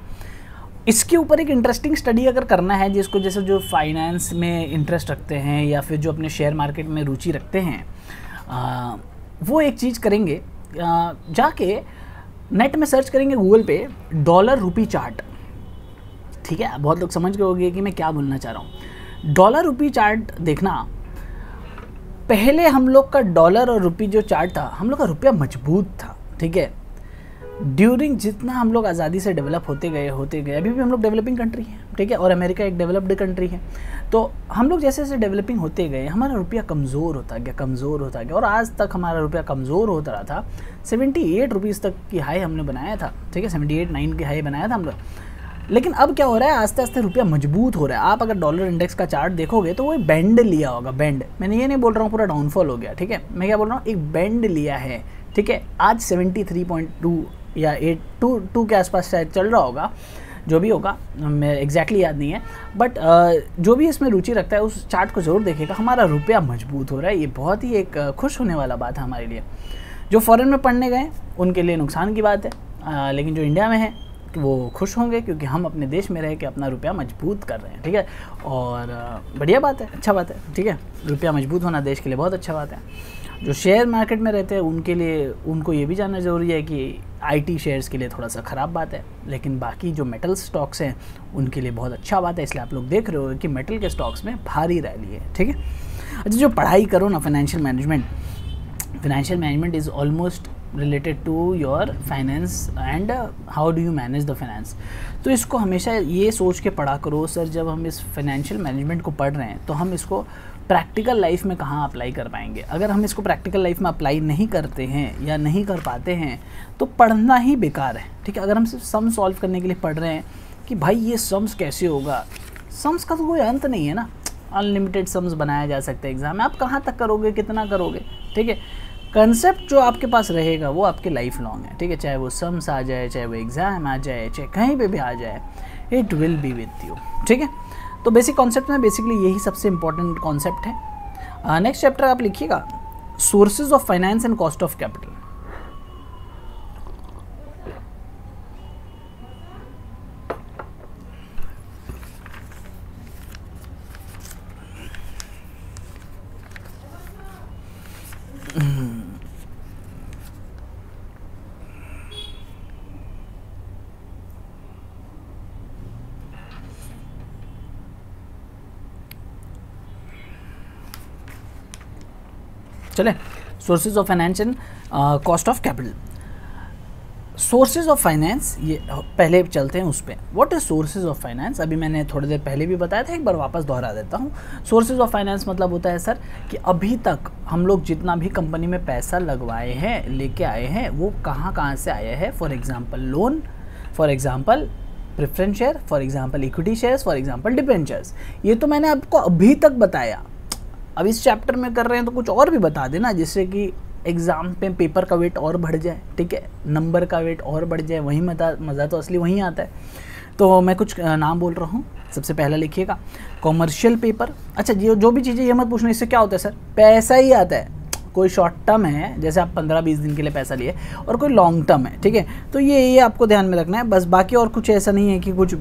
इसके ऊपर एक इंटरेस्टिंग स्टडी अगर करना है, जिसको जैसे जो फाइनेंस में इंटरेस्ट रखते हैं या फिर जो अपने शेयर मार्केट में रुचि रखते हैं, वो एक चीज़ करेंगे, जाके नेट में सर्च करेंगे गूगल पे डॉलर रुपी चार्ट, ठीक है। बहुत लोग समझ गए होंगे कि मैं क्या बोलना चाह रहा हूँ। डॉलर रुपी चार्ट देखना, पहले हम लोग का डॉलर और रुपी जो चार्ट था, हम लोग का रुपया मजबूत था, ठीक है। ड्यूरिंग जितना हम लोग आज़ादी से डेवलप होते गए, अभी भी हम लोग डेवलपिंग कंट्री हैं, ठीक है, और अमेरिका एक डेवलप्ड कंट्री है। तो हम लोग जैसे जैसे डेवलपिंग होते गए, हमारा रुपया कमज़ोर होता गया, और आज तक हमारा रुपया कमज़ोर होता रहा था। 78 रुपीज़ तक की हाई हमने बनाया था, ठीक है, 78-9 की हाई बनाया था हम लोग। लेकिन अब क्या हो रहा है, आस्ते आस्ते रुपया मजबूत हो रहा है। आप अगर डॉलर इंडेक्स का चार्ट देखोगे तो वो बेंड लिया होगा, बेंड। मैंने ये नहीं बोल रहा हूँ पूरा डाउनफॉल हो गया, ठीक है, मैं क्या बोल रहा हूँ, एक बेंड लिया है, ठीक है। आज 73.2 या 82 के आसपास शायद चल रहा होगा, जो भी होगा, मैं एग्जैक्टली याद नहीं है, बट जो भी इसमें रुचि रखता है उस चार्ट को ज़रूर देखेगा। हमारा रुपया मजबूत हो रहा है, ये बहुत ही एक खुश होने वाला बात है हमारे लिए। जो फॉरेन में पढ़ने गए उनके लिए नुकसान की बात है, लेकिन जो इंडिया में है वो खुश होंगे, क्योंकि हम अपने देश में रह के अपना रुपया मजबूत कर रहे हैं, ठीक है। और बढ़िया बात है, अच्छा बात है, ठीक है। रुपया मजबूत होना देश के लिए बहुत अच्छा बात है। जो शेयर मार्केट में रहते हैं उनके लिए, उनको ये भी जानना ज़रूरी है कि आईटी शेयर्स के लिए थोड़ा सा ख़राब बात है, लेकिन बाकी जो मेटल स्टॉक्स हैं उनके लिए बहुत अच्छा बात है। इसलिए आप लोग देख रहे हो कि मेटल के स्टॉक्स में भारी रैली है, ठीक है। अच्छा, जो पढ़ाई करो ना, financial management is almost related to your finance and how do you manage the finance. तो इसको हमेशा ये सोच के पढ़ा करो, सर जब हम इस फाइनेंशियल मैनेजमेंट को पढ़ रहे हैं तो हम इसको प्रैक्टिकल लाइफ में कहाँ अप्लाई कर पाएंगे। अगर हम इसको प्रैक्टिकल लाइफ में अप्लाई नहीं करते हैं या नहीं कर पाते हैं तो पढ़ना ही बेकार है, ठीक है। अगर हम सिर्फ सम सॉल्व करने के लिए पढ़ रहे हैं कि भाई ये सम्स कैसे होगा, सम्स का तो कोई अंत नहीं है ना, अनलिमिटेड सम्स बनाया जा सकता है एग्ज़ाम में, आप कहाँ तक करोगे, कितना करोगे, ठीक है। कंसेप्ट जो आपके पास रहेगा वो आपके लाइफ लॉन्ग है, ठीक है। चाहे वो सम्स आ जाए, चाहे वो एग्ज़ाम आ जाए, चाहे कहीं पे भी आ जाए, it will be with you, ठीक है। तो बेसिक कॉन्सेप्ट में बेसिकली यही सबसे इंपॉर्टेंट कॉन्सेप्ट है। नेक्स्ट चैप्टर आप लिखिएगा, sources of finance and cost of capital. चले, sources of finance and cost of capital. Sources of finance, ये पहले चलते हैं उस पर। What is sources of finance, अभी मैंने थोड़ी देर पहले भी बताया था, एक बार वापस दोहरा देता हूँ। सोर्सेज ऑफ फाइनेंस मतलब होता है सर कि अभी तक हम लोग जितना भी कंपनी में पैसा लगवाए हैं, लेके आए हैं, वो कहाँ कहाँ से आया है। For example loan, for example preference share, for example equity shares, for example debentures. ये तो मैंने आपको अभी तक बताया, अब इस चैप्टर में कर रहे हैं तो कुछ और भी बता देना, जिससे कि एग्ज़ाम पे पेपर का वेट और बढ़ जाए, ठीक है, नंबर का वेट और बढ़ जाए, वही मज़ा तो असली वहीं आता है। तो मैं कुछ नाम बोल रहा हूँ। सबसे पहला लिखिएगा कॉमर्शियल पेपर। अच्छा, जो भी चीज़ें ये मत पूछना इससे क्या होता है सर, पैसा ही आता है। कोई शॉर्ट टर्म है, जैसे आप 15-20 दिन के लिए पैसा लिए, और कोई लॉन्ग टर्म है, ठीक है। तो ये आपको ध्यान में रखना है बस, बाकी और कुछ ऐसा नहीं है कि कुछ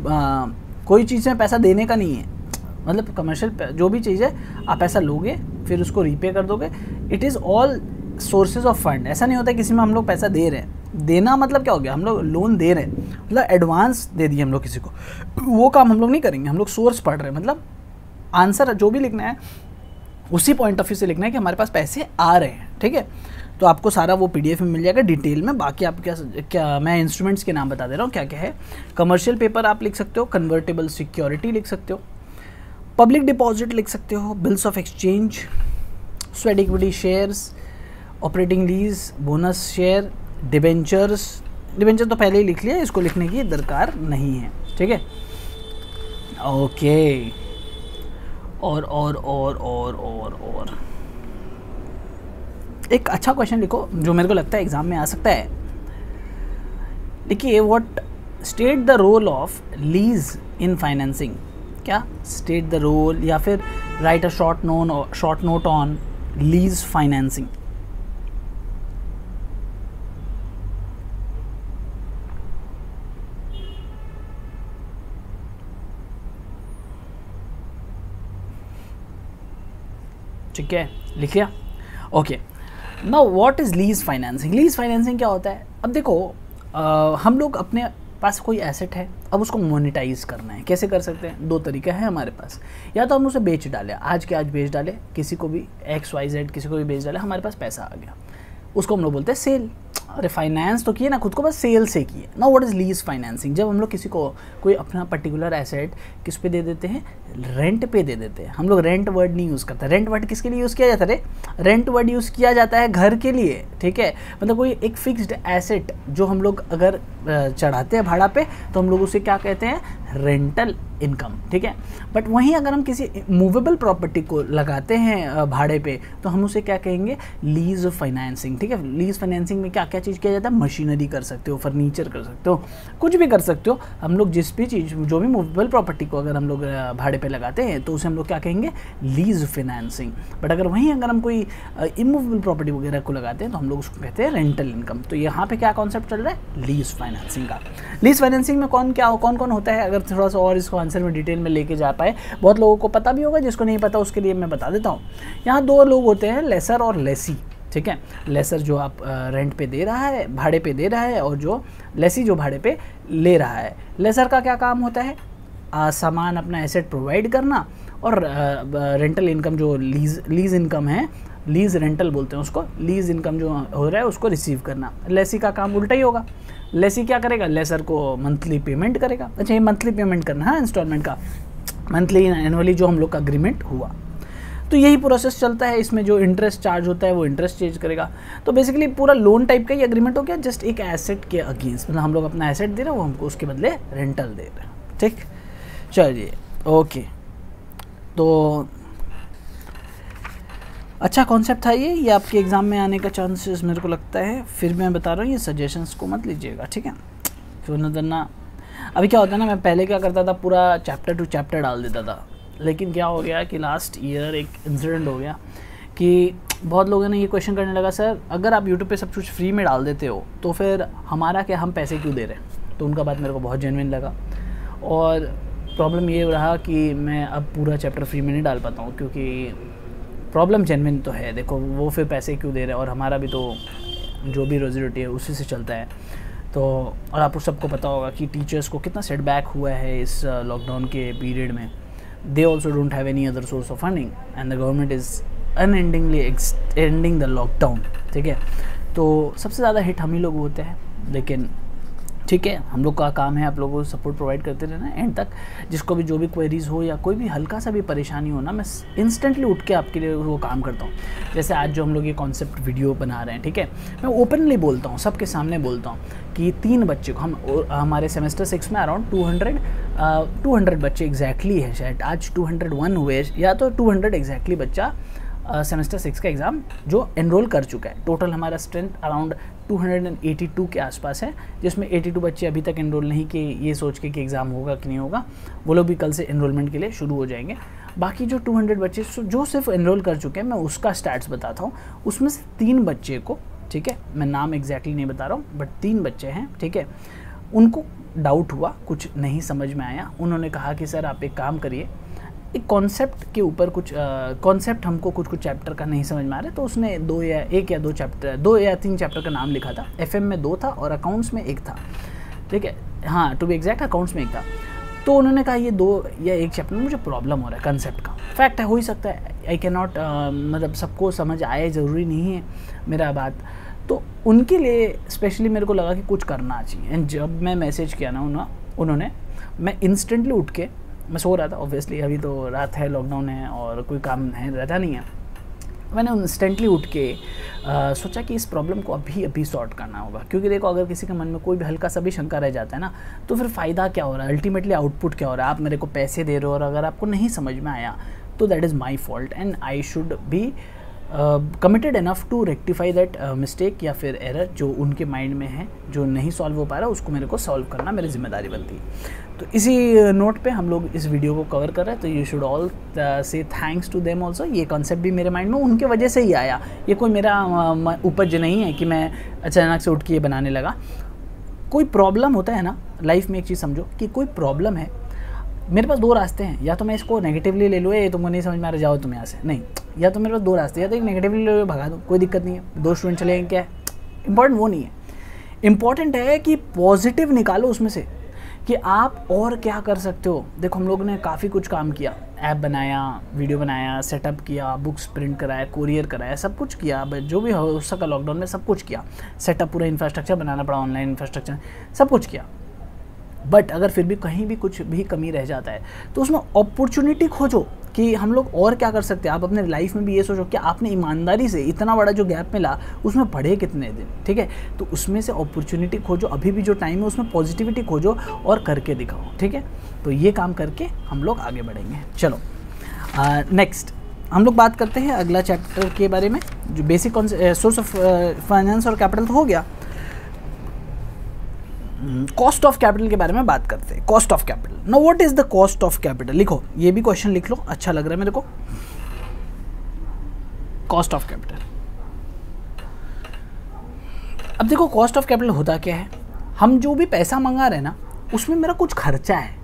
कोई चीज़ में पैसा देने का नहीं है। मतलब कमर्शियल जो भी चीज़ है आप पैसा लोगे फिर उसको रीपे कर दोगे। It is all sources of fund. ऐसा नहीं होता किसी में हम लोग पैसा दे रहे हैं। देना मतलब क्या हो गया, हम लोग लोन दे रहे हैं, मतलब एडवांस दे दिए हम लोग किसी को, वो काम हम लोग नहीं करेंगे। हम लोग सोर्स पढ़ रहे हैं, मतलब आंसर जो भी लिखना है उसी पॉइंट ऑफ व्यू से लिखना है कि हमारे पास पैसे आ रहे हैं, ठीक है। तो आपको सारा वो PDF में मिल जाएगा डिटेल में। बाकी आप क्या मैं इंस्ट्रूमेंट्स के नाम बता दे रहा हूँ क्या क्या है। कमर्शियल पेपर आप लिख सकते हो, कन्वर्टेबल सिक्योरिटी लिख सकते हो, पब्लिक डिपॉजिट लिख सकते हो, bills of exchange, sweat equity shares, operating lease, bonus share, debentures. Debenture तो पहले ही लिख लिया, इसको लिखने की दरकार नहीं है, ठीक है। ओके, और एक अच्छा क्वेश्चन लिखो जो मेरे को लगता है एग्जाम में आ सकता है। देखिए, what state the role of lease in financing. क्या स्टेट द रोल, या फिर write a short note on lease financing. ठीक है, लिख लिया। Okay, now what is lease financing. Lease financing क्या होता है। अब देखो, हम लोग अपने पास कोई एसेट है, अब उसको मोनेटाइज करना है। कैसे कर सकते हैं, दो तरीका है हमारे पास। या तो हम उसे बेच डालें, आज के आज बेच डालें, किसी को भी XYZ किसी को भी बेच डालें, हमारे पास पैसा आ गया, उसको हम लोग बोलते हैं सेल। अरे फाइनेंस तो किए ना खुद को, बस सेल से किए ना। व्हाट इज़ लीज फाइनेंसिंग, जब हम लोग किसी को कोई अपना पर्टिकुलर एसेट किस पे दे देते हैं, रेंट पे दे देते हैं। हम लोग रेंट वर्ड नहीं यूज़ करते। रेंट वर्ड किसके लिए यूज़ किया जाता है, रेंट वर्ड यूज़ किया जाता है घर के लिए, ठीक है। मतलब कोई एक फिक्स्ड एसेट जो हम लोग अगर चढ़ाते हैं भाड़ा पे, तो हम लोग उसे क्या कहते हैं, रेंटल इनकम, ठीक है। बट वहीं अगर हम किसी मूवेबल प्रॉपर्टी को लगाते हैं भाड़े पे, तो हम उसे क्या कहेंगे, लीज फाइनेंसिंग, ठीक है। लीज फाइनेंसिंग में क्या क्या चीज़ किया जाता है, मशीनरी कर सकते हो, फर्नीचर कर सकते हो, कुछ भी कर सकते हो। हम लोग जिस भी चीज़, जो भी मूवेबल प्रॉपर्टी को अगर हम लोग भाड़े पे लगाते हैं, तो उसे हम लोग क्या कहेंगे, लीज फाइनेंसिंग। बट अगर वहीं अगर हम कोई इमूवेबल प्रॉपर्टी वगैरह को लगाते हैं, तो हम लोग उसको कहते हैं रेंटल इनकम। तो यहाँ पे क्या कॉन्सेप्ट चल रहा है, लीज फाइनेंसिंग का। लीज फाइनेंसिंग में कौन कौन होता है, अगर थोड़ा सा और इसको आंसर में डिटेल में लेके जा पाए, बहुत लोगों को पता भी होगा, जिसको नहीं पता उसके लिए मैं बता देता हूँ। यहाँ दो लोग होते हैं, लेसर और लेसी, ठीक है। लेसर जो आप रेंट पे दे रहा है, भाड़े पे दे रहा है, और जो लेसी जो भाड़े पे ले रहा है। लेसर का क्या काम होता है, सामान अपना एसेट प्रोवाइड करना, और रेंटल इनकम जो लीज इनकम है, लीज रेंटल बोलते हैं उसको, लीज इनकम जो हो रहा है उसको रिसीव करना। लेसी का काम उल्टा ही होगा। लेसी क्या करेगा, लेसर को मंथली पेमेंट करेगा। अच्छा, ये मंथली पेमेंट करना है, इंस्टॉलमेंट का, मंथली एनुअली जो हम लोग का अग्रीमेंट हुआ। तो यही प्रोसेस चलता है। इसमें जो इंटरेस्ट चार्ज होता है वो इंटरेस्ट चार्ज करेगा। तो बेसिकली पूरा लोन टाइप का ही अग्रीमेंट हो गया, जस्ट एक एसेट के अगेंस्ट। मतलब हम लोग अपना एसेट दे रहे हैं, वो हमको उसके बदले रेंटल दे रहे हैं, ठीक। चलिए, ओके। तो अच्छा कॉन्सेप्ट था ये आपके एग्ज़ाम में आने का चांसेस मेरे को लगता है। फिर मैं बता रहा हूँ, ये सजेशंस को मत लीजिएगा, ठीक है। फिर ना अभी क्या होता है ना, मैं पहले क्या करता था, पूरा चैप्टर टू चैप्टर डाल देता था। लेकिन क्या हो गया कि लास्ट ईयर एक इंसिडेंट हो गया कि बहुत लोगों ने ये क्वेश्चन करने लगा, सर अगर आप यूट्यूब पे सब कुछ फ्री में डाल देते हो तो फिर हमारा क्या, हम पैसे क्यों दे रहे हैं। तो उनका बात मेरे को बहुत जेन्युइन लगा, और प्रॉब्लम ये रहा कि मैं अब पूरा चैप्टर फ्री में नहीं डाल पाता हूँ, क्योंकि प्रॉब्लम जेन्युइन तो है। देखो, वो फिर पैसे क्यों दे रहे हैं, और हमारा भी तो जो भी रोजी रोटी है उसी से चलता है। तो और आपको सबको पता होगा कि टीचर्स को कितना सेटबैक हुआ है इस लॉकडाउन के पीरियड में। They also don't have any other source of funding, and the government is unendingly extending the lockdown, ठीक है। तो सबसे ज़्यादा हिट हम ही लोग होते हैं, लेकिन ठीक है, हम लोग का काम है आप लोगों को सपोर्ट प्रोवाइड करते रहना एंड तक। जिसको भी जो भी क्वेरीज़ हो या कोई भी हल्का सा भी परेशानी हो ना, मैं इंस्टेंटली उठ के आपके लिए वो काम करता हूँ। जैसे आज जो हम लोग ये कॉन्सेप्ट वीडियो बना रहे हैं, ठीक है, मैं ओपनली बोलता हूँ, सबके सामने बोलता हूँ कि 3 बच्चे को हमारे सेमेस्टर 6 में अराउंड 200 बच्चे एग्जैक्टली है, शायद आज 201 हुए, या तो 200 एग्जैक्टली बच्चा सेमेस्टर 6 का एग्ज़ाम जो एनरोल कर चुका है। टोटल हमारा स्ट्रेंथ अराउंड 282 के आसपास है, जिसमें 82 बच्चे अभी तक एनरोल नहीं किए, ये सोच के कि एग्ज़ाम होगा कि नहीं होगा, वो लोग भी कल से एनरोलमेंट के लिए शुरू हो जाएंगे। बाकी जो 200 बच्चे जो सिर्फ एनरोल कर चुके हैं, मैं उसका स्टैट्स बताता हूँ। उसमें से 3 बच्चे को, ठीक है, मैं नाम एग्जैक्टली नहीं बता रहा हूँ, बट 3 बच्चे हैं, ठीक है, उनको डाउट हुआ, कुछ नहीं समझ में आया। उन्होंने कहा कि सर आप एक काम करिए, एक कॉन्सेप्ट के ऊपर कुछ कॉन्सेप्ट हमको कुछ चैप्टर का नहीं समझ में आ रहा है। तो उसने 1 या 2 चैप्टर, 2 या 3 चैप्टर का नाम लिखा था। FM में 2 था और अकाउंट्स में 1 था, ठीक है, हाँ टू बी एग्जैक्ट अकाउंट्स में 1 था। तो उन्होंने कहा ये 2 या 1 चैप्टर में मुझे प्रॉब्लम हो रहा है कंसेप्ट का। फैक्ट है, हो ही सकता है, आई कैन नॉट मतलब सबको समझ आए ज़रूरी नहीं है मेरा बात। तो उनके लिए स्पेशली मेरे को लगा कि कुछ करना चाहिए। एंड जब मैं मैसेज किया ना उन्होंने, मैं इंस्टेंटली उठ के, मैं सो रहा था ऑब्वियसली, अभी तो रात है, लॉकडाउन है और कोई काम है रहता नहीं है, मैंने इंस्टेंटली उठ के सोचा कि इस प्रॉब्लम को अभी सॉर्ट करना होगा। क्योंकि देखो, अगर किसी के मन में कोई भी हल्का सा भी शंका रह जाता है ना, तो फिर फ़ायदा क्या हो रहा है, अल्टीमेटली आउटपुट क्या हो रहा है। आप मेरे को पैसे दे रहे हो और अगर आपको नहीं समझ में आया तो that is my fault and I should be committed enough to rectify that mistake या फिर एरर जो उनके माइंड में है, जो नहीं सॉल्व हो पा रहा, उसको मेरे को सॉल्व करना मेरी जिम्मेदारी बनती है। तो इसी नोट पे हम लोग इस वीडियो को कवर कर रहे हैं। तो यू शुड ऑल से थैंक्स टू देम ऑल्सो। ये कॉन्सेप्ट भी मेरे माइंड में उनके वजह से ही आया, ये कोई मेरा उपज नहीं है कि मैं अचानक से उठ के ये बनाने लगा। कोई प्रॉब्लम होता है ना लाइफ में, एक चीज़ समझो कि कोई प्रॉब्लम है, मेरे पास 2 रास्ते हैं, या तो मैं इसको नेगेटिवली ले लूँ, ये तुमको नहीं समझ में आ रहा, जाओ तुम यहाँ से, नहीं, या तो मेरे पास 2 रास्ते, या तो एक नेगेटिवली ले लो, भगा दो, कोई दिक्कत नहीं है, 2 स्टूडेंट चलेंगे, क्या है इंपॉर्टेंट, वो नहीं है। इंपॉर्टेंट है कि पॉजिटिव निकालो उसमें से कि आप और क्या कर सकते हो। देखो, हम लोगों ने काफ़ी कुछ काम किया, ऐप बनाया, वीडियो बनाया, सेटअप किया, बुक्स प्रिंट कराया, कोरियर कराया, सब कुछ किया, जो भी हो सका लॉकडाउन में सब कुछ किया, सेटअप पूरा इंफ्रास्ट्रक्चर बनाना पड़ा, ऑनलाइन इंफ्रास्ट्रक्चर, सब कुछ किया। बट अगर फिर भी कहीं भी कुछ भी कमी रह जाता है तो उसमें अपॉर्चुनिटी खोजो कि हम लोग और क्या कर सकते हैं। आप अपने लाइफ में भी ये सोचो कि आपने ईमानदारी से इतना बड़ा जो गैप मिला उसमें पढ़े कितने दिन, ठीक है, तो उसमें से अपॉर्चुनिटी खोजो, अभी भी जो टाइम है उसमें पॉजिटिविटी खोजो और करके दिखाओ, ठीक है। तो ये काम करके हम लोग आगे बढ़ेंगे। चलो नेक्स्ट हम लोग बात करते हैं अगला चैप्टर के बारे में, जो बेसिक सोर्स ऑफ फाइनेंस और कैपिटल तो हो गया। कॉस्ट ऑफ कैपिटल के बारे में बात करते हैं। Cost of capital, now what is the cost of capital, लिखो, ये भी क्वेश्चन लिख लो, अच्छा लग रहा है मेरे को। कॉस्ट ऑफ कैपिटल, अब देखो कॉस्ट ऑफ कैपिटल होता क्या है, हम जो भी पैसा मंगा रहे हैं ना उसमें मेरा कुछ खर्चा है,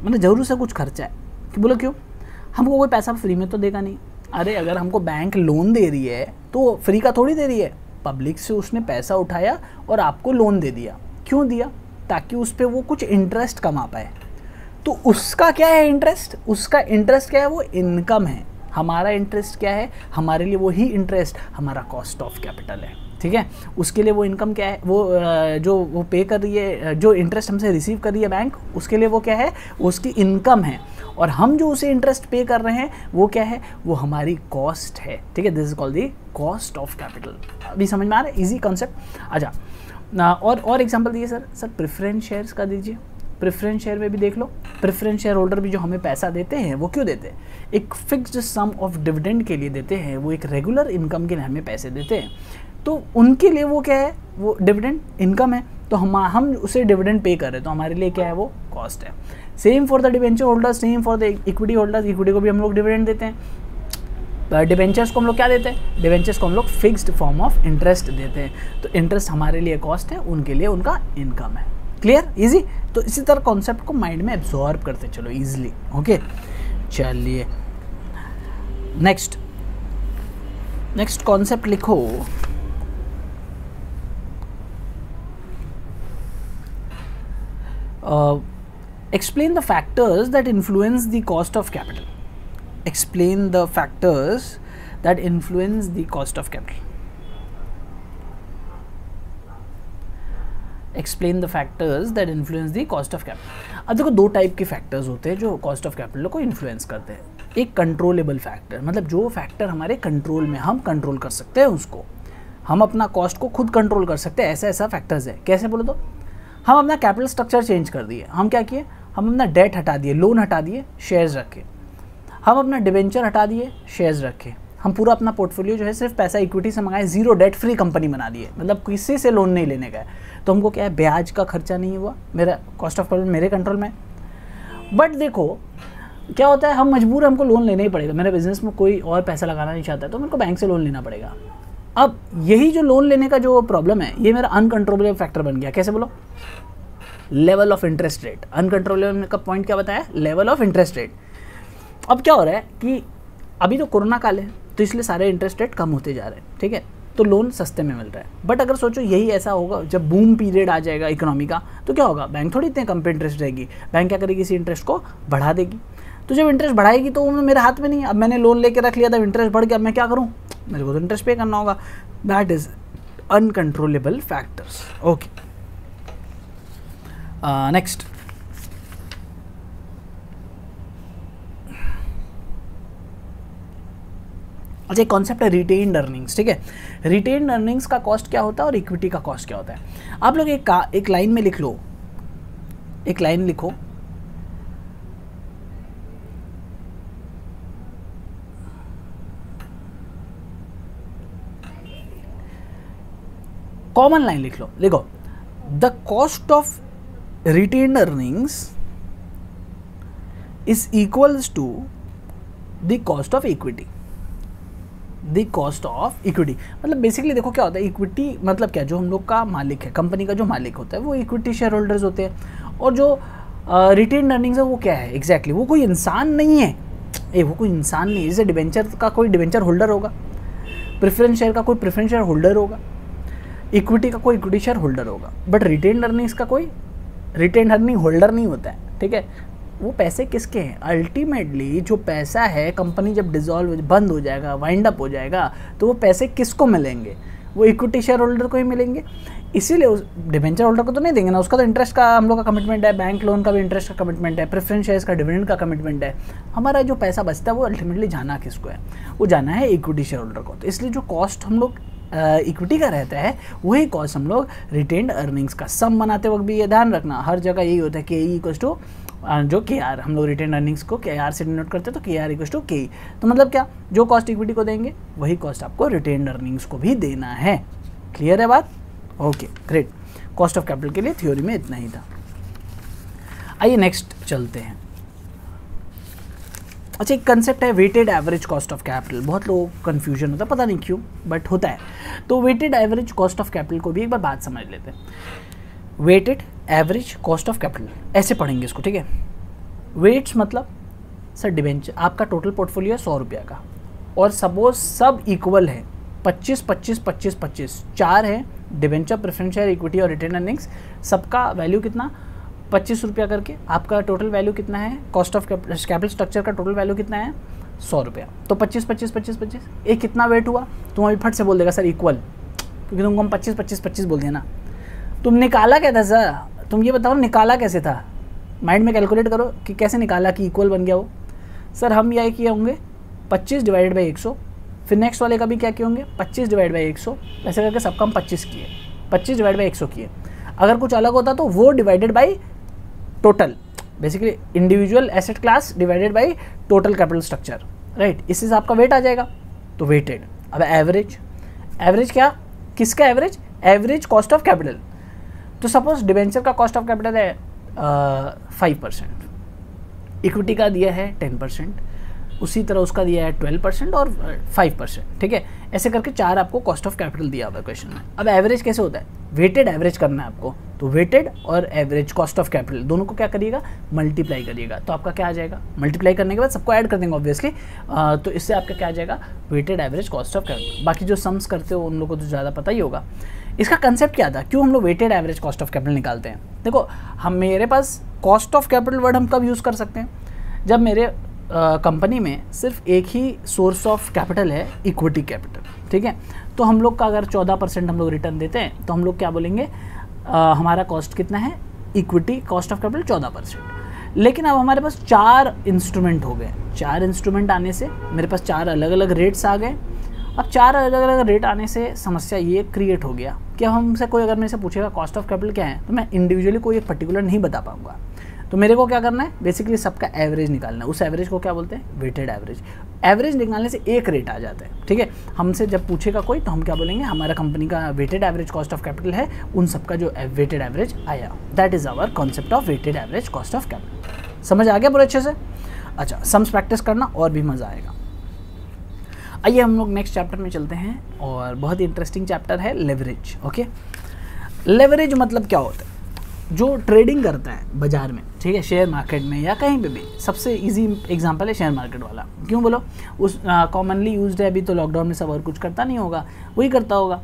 मतलब जरूर से कुछ खर्चा है। कि बोलो क्यों, हमको कोई पैसा फ्री में तो देगा नहीं। अरे अगर हमको बैंक लोन दे रही है तो फ्री का थोड़ी दे रही है, पब्लिक से उसने पैसा उठाया और आपको लोन दे दिया। क्यों दिया, ताकि उस पर वो कुछ इंटरेस्ट कमा पाए। तो उसका क्या है इंटरेस्ट, उसका इंटरेस्ट क्या है, वो इनकम है। हमारा इंटरेस्ट क्या है, हमारे लिए वही इंटरेस्ट हमारा कॉस्ट ऑफ कैपिटल है, ठीक है। उसके लिए वो इनकम क्या है, वो जो वो पे कर रही है, जो इंटरेस्ट हमसे रिसीव कर रही है बैंक, उसके लिए वो क्या है, उसकी इनकम है। और हम जो उसे इंटरेस्ट पे कर रहे हैं वो क्या है, वो हमारी कॉस्ट है, ठीक है। This is called the cost of capital. अभी समझ में आ रहा है, इजी कॉन्सेप्ट। अच्छा ना, और एग्जांपल दिए सर प्रेफरेंस शेयर्स का दीजिए। प्रेफरेंस शेयर में भी देख लो, प्रेफरेंस शेयर होल्डर भी जो हमें पैसा देते हैं वो क्यों देते हैं, एक फिक्स्ड सम ऑफ डिविडेंड के लिए देते हैं, वो एक रेगुलर इनकम के लिए हमें पैसे देते हैं। तो उनके लिए वो क्या है, वो डिविडेंड इनकम है, तो हम उसे डिविडेंड पे कर रहे हैं, तो हमारे लिए क्या है, वो कॉस्ट है। Same for the debenture holders, same for the equity holders, equity को भी हम लोग डिविडेंड देते हैं। डिवेंचर्स को हम लोग क्या देते हैं, डिवेंचर्स को हम लोग फिक्स्ड फॉर्म ऑफ इंटरेस्ट देते हैं। तो इंटरेस्ट हमारे लिए कॉस्ट है, उनके लिए उनका इनकम है। Clear, easy. तो इसी तरह कॉन्सेप्ट को माइंड में एब्जॉर्ब करते चलो इजीली, ओके। चलिए नेक्स्ट कॉन्सेप्ट लिखो, explain the factors that influence the cost of capital. Explain the factors that influence the cost of capital. Explain the factors that influence the cost of capital. अब देखो 2 टाइप के फैक्टर्स होते हैं जो कॉस्ट ऑफ कैपिटल को इन्फ्लुएंस करते हैं। एक कंट्रोलेबल फैक्टर, मतलब जो फैक्टर हमारे कंट्रोल में, हम कंट्रोल कर सकते हैं उसको, हम अपना कॉस्ट को खुद कंट्रोल कर सकते हैं, ऐसा फैक्टर्स है। कैसे बोलो तो, हम अपना कैपिटल स्ट्रक्चर चेंज कर दिए, हम क्या किए, हम अपना डेट हटा दिए, लोन हटा दिए, शेयर्स रखे, हम अपना डिवेंचर हटा दिए, शेयर्स रखे, हम पूरा अपना पोर्टफोलियो जो है सिर्फ पैसा इक्विटी से मंगाए, जीरो डेट फ्री कंपनी बना दी है, मतलब किसी से लोन नहीं लेने का है, तो हमको क्या है, ब्याज का खर्चा नहीं हुआ, मेरा कॉस्ट ऑफ कैपिटल मेरे कंट्रोल में। बट देखो क्या होता है, हम मजबूर हैं, हमको लोन लेना ही पड़ेगा, मेरे बिजनेस में कोई और पैसा लगाना नहीं चाहता है तो मेरे को बैंक से लोन लेना पड़ेगा। अब यही जो लोन लेने का जो प्रॉब्लम है, ये मेरा अनकंट्रोलेबल फैक्टर बन गया। कैसे बोलो? Level of interest rate. Uncontrollable का पॉइंट क्या बताया? Level of interest rate. अब क्या हो रहा है कि अभी तो कोरोना काल है, तो इसलिए सारे इंटरेस्ट रेट कम होते जा रहे हैं, ठीक है, तो लोन सस्ते में मिल रहा है। बट अगर सोचो यही ऐसा होगा, जब बूम पीरियड आ जाएगा इकोनॉमी का, तो क्या होगा, बैंक थोड़ी इतने कम पे इंटरेस्ट रहेगी, बैंक क्या करेगी, इसी इंटरेस्ट को बढ़ा देगी। तो जब इंटरेस्ट बढ़ाएगी तो वो मेरे हाथ में नहीं है। अब मैंने लोन लेके रख लिया था, इंटरेस्ट बढ़ गया, अब मैं क्या करूँ, मेरे को तो इंटरेस्ट पे करना होगा। That is uncontrollable factors. Okay, next, अच्छा एक कॉन्सेप्ट है रिटेन्ड अर्निंग्स, ठीक है। रिटेन्ड अर्निंग्स का कॉस्ट क्या होता है और इक्विटी का कॉस्ट क्या होता है। आप लोग एक लाइन में लिख लो, एक लाइन लिखो, कॉमन लाइन लिख लो, लिखो the cost of retained earnings is equals to the cost of equity. The cost of equity मतलब बेसिकली देखो क्या होता है, इक्विटी मतलब क्या, जो हम लोग का मालिक है, कंपनी का जो मालिक होता है वो इक्विटी शेयर होल्डर्स होते हैं। और जो रिटेन्ड अर्निंग्स है वो क्या है एग्जैक्टली, वो कोई इंसान नहीं है, वो कोई इंसान नहीं है। जैसे डिबेंचर का कोई डिबेंचर होल्डर होगा, प्रेफरेंस शेयर का कोई प्रेफरेंस शेयर होल्डर होगा, इक्विटी का कोई इक्विटी शेयर होल्डर होगा। बट रिटेन्ड अर्निंग्स का कोई रिटेन्ड अर्निंग होल्डर नहीं होता है, ठीक है। वो पैसे किसके हैं, अल्टीमेटली जो पैसा है, कंपनी जब डिसॉल्व बंद हो जाएगा, वाइंड अप हो जाएगा, तो वो पैसे किसको मिलेंगे, वो इक्विटी शेयर होल्डर को ही मिलेंगे। इसीलिए उस डिबेंचर होल्डर को तो नहीं देंगे ना, उसका तो इंटरेस्ट का हम लोग का कमिटमेंट है, बैंक लोन का भी इंटरेस्ट का कमिटमेंट है, प्रेफरेंस शेयर्स का डिविडेंड का कमिटमेंट है। हमारा जो पैसा बचता है वो अल्टीमेटली जाना किसको है, वो जाना है इक्विटी शेयर होल्डर को। तो इसलिए जो कॉस्ट हम लोग इक्विटी का रहता है, वही कॉस्ट हम लोग रिटेन्ड अर्निंग्स का सम बनाते वक्त भी ये ध्यान रखना, हर जगह यही होता है कि ई इक्वल्स टू जो के आर, हम लोग रिटेन्ड अर्निंग्स को के आर से डिनोट करते हैं, तो के आर इक्वल्स टू के। तो मतलब क्या, जो कॉस्ट इक्विटी को देंगे वही कॉस्ट आपको रिटेन्ड अर्निंग्स को भी देना है। क्लियर है बात? Okay great. Cost of capital के लिए थ्योरी में इतना ही था। आइए नेक्स्ट चलते हैं। अच्छा एक कंसेप्ट है weighted average cost of capital, बहुत लोगों को कन्फ्यूजन होता है, पता नहीं क्यों बट होता है। तो weighted average cost of capital को भी एक बार बात समझ लेते हैं। Weighted average cost of capital ऐसे पढ़ेंगे इसको, ठीक है। वेट्स मतलब सर डिबेंचर, आपका टोटल पोर्टफोलियो है 100 रुपया का, और सपोज सब इक्वल है, 25 25 25 25 चार है, डिबेंचर प्रेफरेंस शेयर इक्विटी और रिटेन्ड अर्निंग्स, सबका वैल्यू कितना 25 रुपया करके। आपका टोटल वैल्यू कितना है, कॉस्ट ऑफ कैपिटल स्ट्रक्चर का टोटल वैल्यू कितना है 100 रुपया। तो 25 25 25 25 एक कितना वेट हुआ, तुम अभी फट से बोल देगा सर इक्वल, क्योंकि तुमको हम 25 25 25 बोल दिया ना। तुम निकाला क्या था सर, तुम ये बताओ निकाला कैसे था, माइंड में कैलकुलेट करो कि कैसे निकाला कि इक्वल बन गया वो। सर हम यह किए होंगे 25 डिवाइडेड बाई 100, फिर नेक्स्ट वाले का भी क्या किए होंगे 25 डिवाइड बाई 100, ऐसे करके सबका हम 25 किए, 25 डिवाइड बाई 100 किए। अगर कुछ अलग होता तो वो divided by total, basically individual asset class divided by total capital structure, right, इससे आपका वेट आ जाएगा। तो वेटेड। अब एवरेज, एवरेज क्या, किसका average, average cost of capital. तो सपोज डिबेंचर का कॉस्ट ऑफ कैपिटल है 5%, इक्विटी का दिया है 10%, उसी तरह उसका दिया है 12% और 5%, ठीक है। ऐसे करके चार आपको कॉस्ट ऑफ कैपिटल दिया हुआ है क्वेश्चन में। अब एवरेज कैसे होता है, वेटेड एवरेज करना है आपको, तो वेटेड और एवरेज कॉस्ट ऑफ कैपिटल दोनों को क्या करिएगा, मल्टीप्लाई करिएगा। तो आपका क्या आ जाएगा, मल्टीप्लाई करने के बाद सबको ऐड कर देंगे ऑब्वियसली, तो इससे आपका क्या आ जाएगा, weighted average cost of capital. बाकी जो सम्स करते हो उन लोगों को तो ज़्यादा पता ही होगा। इसका कंसेप्ट क्या था, क्यों हम लोग weighted average cost of capital निकालते हैं। देखो हम, मेरे पास कॉस्ट ऑफ कैपिटल वर्ड हम कब यूज़ कर सकते हैं, जब मेरे कंपनी में सिर्फ एक ही सोर्स ऑफ कैपिटल है, इक्विटी कैपिटल, ठीक है। तो हम लोग का अगर 14% हम लोग रिटर्न देते हैं तो हम लोग क्या बोलेंगे, हमारा कॉस्ट कितना है, इक्विटी कॉस्ट ऑफ कैपिटल 14%। लेकिन अब हमारे पास 4 इंस्ट्रूमेंट हो गए, 4 इंस्ट्रूमेंट आने से मेरे पास 4 अलग अलग रेट्स आ गए। अब 4 अलग अलग रेट आने से समस्या ये क्रिएट हो गया कि हमसे कोई अगर मेरे से पूछेगा कॉस्ट ऑफ कैपिटल क्या है, तो मैं इंडिविजुअली कोई एक पर्टिकुलर नहीं बता पाऊंगा। तो मेरे को क्या करना है, बेसिकली सबका एवरेज निकालना है। उस एवरेज को क्या बोलते हैं, वेटेड एवरेज। एवरेज निकालने से एक रेट आ जाता है, ठीक है। हमसे जब पूछेगा कोई तो हम क्या बोलेंगे, हमारा कंपनी का weighted average cost of capital है, उन सबका जो वेटेड एवरेज आया, that is our concept of weighted average cost of capital. समझ आ गया पूरे अच्छे से? अच्छा, सम्स प्रैक्टिस करना और भी मज़ा आएगा। आइए हम लोग नेक्स्ट चैप्टर में चलते हैं, और बहुत ही इंटरेस्टिंग चैप्टर है लेवरेज। ओके, लेवरेज मतलब क्या होता है? जो ट्रेडिंग करता है बाजार में, ठीक है, शेयर मार्केट में या कहीं पे भी, सबसे इजी एग्जांपल है शेयर मार्केट वाला। क्यों बोलो? उस कॉमनली यूज्ड है, अभी तो लॉकडाउन में सब और कुछ करता नहीं होगा, वही करता होगा,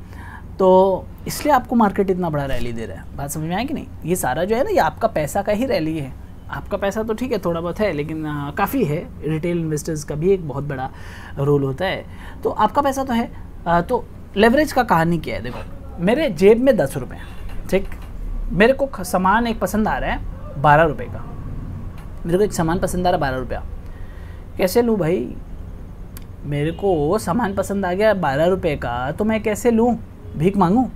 तो इसलिए आपको मार्केट इतना बड़ा रैली दे रहा है। बात समझ में आया कि नहीं? ये सारा जो है ना, ये आपका पैसा का ही रैली है। आपका पैसा तो ठीक है थोड़ा बहुत है, लेकिन काफ़ी है, रिटेल इन्वेस्टर्स का भी एक बहुत बड़ा रोल होता है, तो आपका पैसा तो है। तो लेवरेज का कहानी क्या है? देखो, मेरे जेब में 10 रुपये, ठीक, मेरे को सामान एक पसंद आ रहा है 12 रुपये का, मेरे को एक सामान पसंद आ रहा है 12 रुपया, कैसे लूँ भाई? मेरे को सामान पसंद आ गया 12 रुपये का, तो मैं कैसे लूँ? भीख मांगूँ?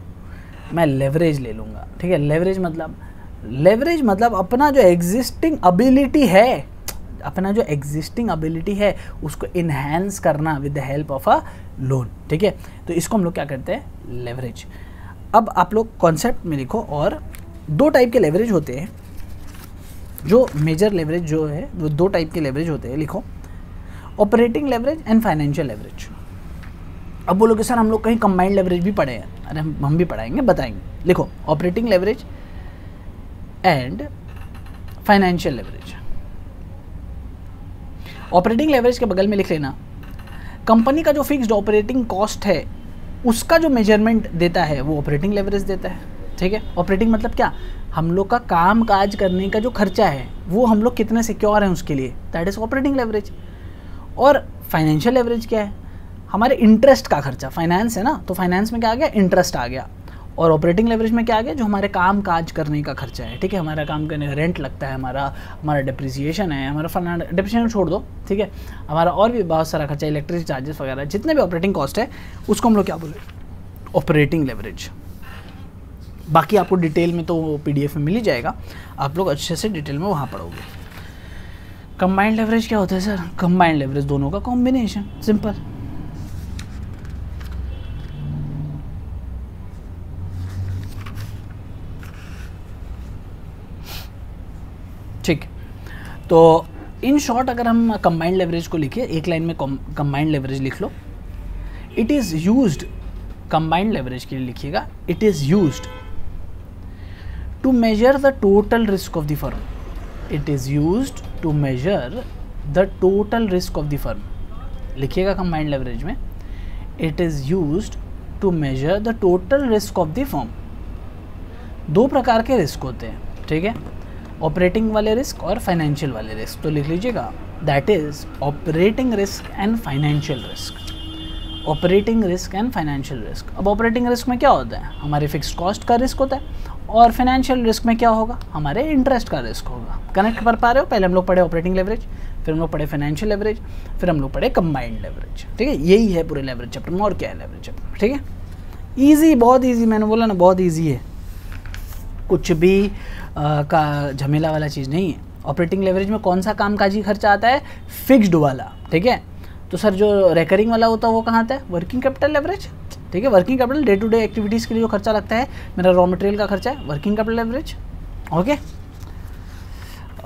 मैं लेवरेज ले लूँगा, ठीक है। लेवरेज मतलब अपना जो एग्जिस्टिंग एबिलिटी है, अपना जो एग्जिस्टिंग एबिलिटी है उसको इन्हेंस करना with the help of a loan, ठीक है। तो इसको हम लोग क्या करते हैं? लेवरेज। अब आप लोग कॉन्सेप्ट में लिखो, और 2 टाइप के लेवरेज होते हैं, जो मेजर लेवरेज जो है वो 2 टाइप के लेवरेज होते हैं, लिखो, operating leverage and financial leverage. अब बोलोगे सर हम लोग कहीं कंबाइंड लेवरेज भी पढ़े हैं, अरे हम भी पढ़ाएंगे, बताएंगे। लिखो, operating leverage and financial leverage. Operating leverage के बगल में लिख लेना, कंपनी का जो फिक्स्ड ऑपरेटिंग कॉस्ट है उसका जो मेजरमेंट देता है वो ऑपरेटिंग लेवरेज देता है, ठीक है। ऑपरेटिंग मतलब क्या? हम लोग का काम काज करने का जो खर्चा है वो हम लोग कितने सिक्योर हैं उसके लिए, दैट इज़ ऑपरेटिंग लेवरेज। और फाइनेंशियल लेवरेज क्या है? हमारे इंटरेस्ट का खर्चा, फाइनेंस है ना, तो फाइनेंस में क्या आ गया? इंटरेस्ट आ गया। और ऑपरेटिंग लेवरेज में क्या आ गया? जो हमारे काम काज करने का खर्चा है, ठीक है, हमारा काम करने का रेंट लगता है, हमारा डिप्रिसिएशन है, हमारा फलाना, डिप्रिसिएशन छोड़ दो, ठीक है, हमारा और भी बहुत सारा खर्चा, इलेक्ट्रिसिटी चार्जेस वगैरह, जितने भी ऑपरेटिंग कॉस्ट है उसको हम लोग क्या बोले? Operating leverage. बाकी आपको डिटेल में तो PDF में मिल ही जाएगा, आप लोग अच्छे से डिटेल में वहाँ पढ़ोगे। कंबाइंड लेवरेज क्या होता है सर? कंबाइंड लेवरेज दोनों का कॉम्बिनेशन, सिंपल। ठीक, तो इन शॉर्ट अगर हम कंबाइंड लेवरेज को लिखे, एक लाइन में कंबाइंड लेवरेज लिख लो। It is used, combined leverage के लिए लिखिएगा, it is used to measure the total risk of the firm. It is used to measure the total risk of the firm. लिखिएगा कंबाइंड लेवरेज में, it is used to measure the total risk of the firm. 2 प्रकार के रिस्क होते हैं, ठीक है, ऑपरेटिंग वाले रिस्क और फाइनेंशियल वाले रिस्क। तो लिख लीजिएगा, that is operating risk and financial risk. Operating risk and financial risk. अब ऑपरेटिंग रिस्क में क्या होता है? हमारे फिक्स्ड कॉस्ट का रिस्क होता है, और फाइनेंशियल रिस्क में क्या होगा? हमारे इंटरेस्ट का रिस्क होगा। कनेक्ट कर पा रहे हो? पहले हम लोग पढ़े ऑपरेटिंग लेवरेज, फिर हम लोग पढ़े फाइनेंशियल लेवरेज, फिर हम लोग पढ़े कंबाइंड लेवरेज, ठीक है। यही है पूरे लेवरेज चैप्टर में, और क्या है लेवरेज चैप्टर में, ठीक है। ईजी, बहुत ईजी, मैंने बोला ना बहुत ईजी है, कुछ भी का झमेला वाला चीज़ नहीं है। ऑपरेटिंग लेवरेज में कौन सा कामकाजी खर्चा आता है? फिक्स्ड वाला, ठीक है। तो सर जो रेकरिंग वाला होता है वो कहाँ आता है? वर्किंग कैपिटल लेवरेज, ठीक है। Working capital day to day activities के लिए जो खर्चा लगता है, मेरा रॉ मटेरियल का खर्चा है, working capital leverage. Okay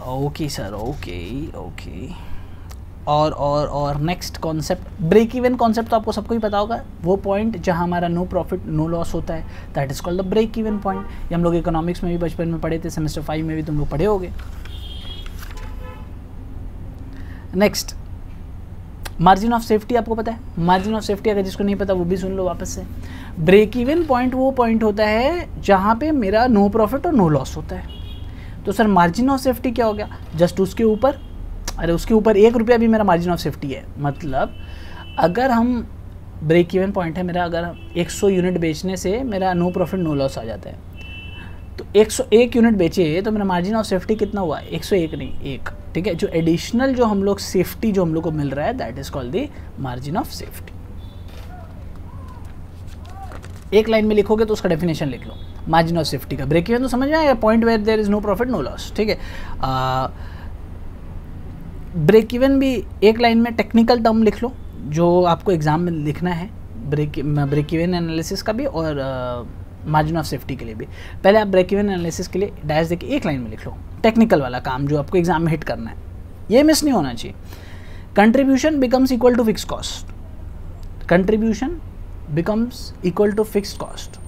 okay sir, okay. और next concept, break even concept तो आपको सबको ही पता होगा। वो पॉइंट जहाँ हमारा नो प्रॉफिट नो लॉस होता है, that is called the break even point. ये हम लोग इकोनॉमिक्स में भी बचपन में पढ़े थे, सेमेस्टर 5 में भी तुम लोग पढ़े होगे। नेक्स्ट, मार्जिन ऑफ सेफ्टी आपको पता है? मार्जिन ऑफ सेफ्टी अगर जिसको नहीं पता वो भी सुन लो वापस से। ब्रेक इवन पॉइंट वो पॉइंट होता है जहाँ पे मेरा नो प्रॉफिट और नो लॉस होता है। तो सर मार्जिन ऑफ सेफ्टी क्या हो गया? जस्ट उसके ऊपर, अरे उसके ऊपर 1 रुपया भी मेरा मार्जिन ऑफ सेफ्टी है। मतलब अगर हम ब्रेक इवन पॉइंट है मेरा, अगर 100 यूनिट बेचने से मेरा नो प्रॉफिट नो लॉस आ जाता है, तो 101 यूनिट बेचे तो मेरा मार्जिन ऑफ सेफ्टी कितना हुआ? 101 नहीं, 1, ठीक है। जो एडिशनल जो हम लोग सेफ्टी जो हम लोग को मिल रहा है, that is called the margin of safety. एक लाइन में लिखोगे तो उसका डेफिनेशन लिख लो मार्जिन ऑफ सेफ्टी का। ब्रेक इवन तो समझ में आएगा, point where there is no profit no loss, ठीक है। ब्रेक इवन भी एक लाइन में टेक्निकल टर्म लिख लो जो आपको एग्ज़ाम में लिखना है, ब्रेक इवन एनालिसिस का भी और मार्जिन ऑफ सेफ्टी के लिए भी। पहले आप ब्रेक इवन एनालिसिस के लिए डायस देखिए एक लाइन में लिख लो, टेक्निकल वाला काम जो आपको एग्जाम में हिट करना है, ये मिस नहीं होना चाहिए। Contribution becomes equal to fix cost, contribution becomes equal to fix cost.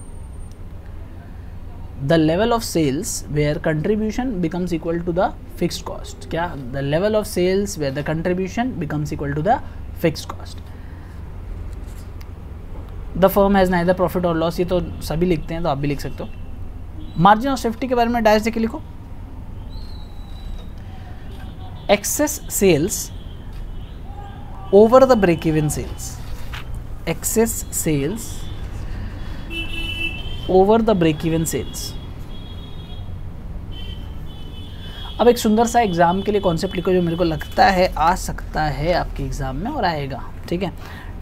The level of sales where contribution becomes equal to the fixed cost. क्या? The level of sales where the contribution becomes equal to the fixed cost. The firm has neither profit और लॉस, ये तो सभी लिखते हैं तो आप भी लिख सकते हो। मार्जिन ऑफ सेफ्टी के बारे में डायरेक्ट देके लिखो, excess sales over the break even sales, excess sales over the break even sales. अब एक सुंदर सा एग्जाम के लिए कॉन्सेप्ट लिखो जो मेरे को लगता है आ सकता है आपके एग्जाम में और आएगा, ठीक है।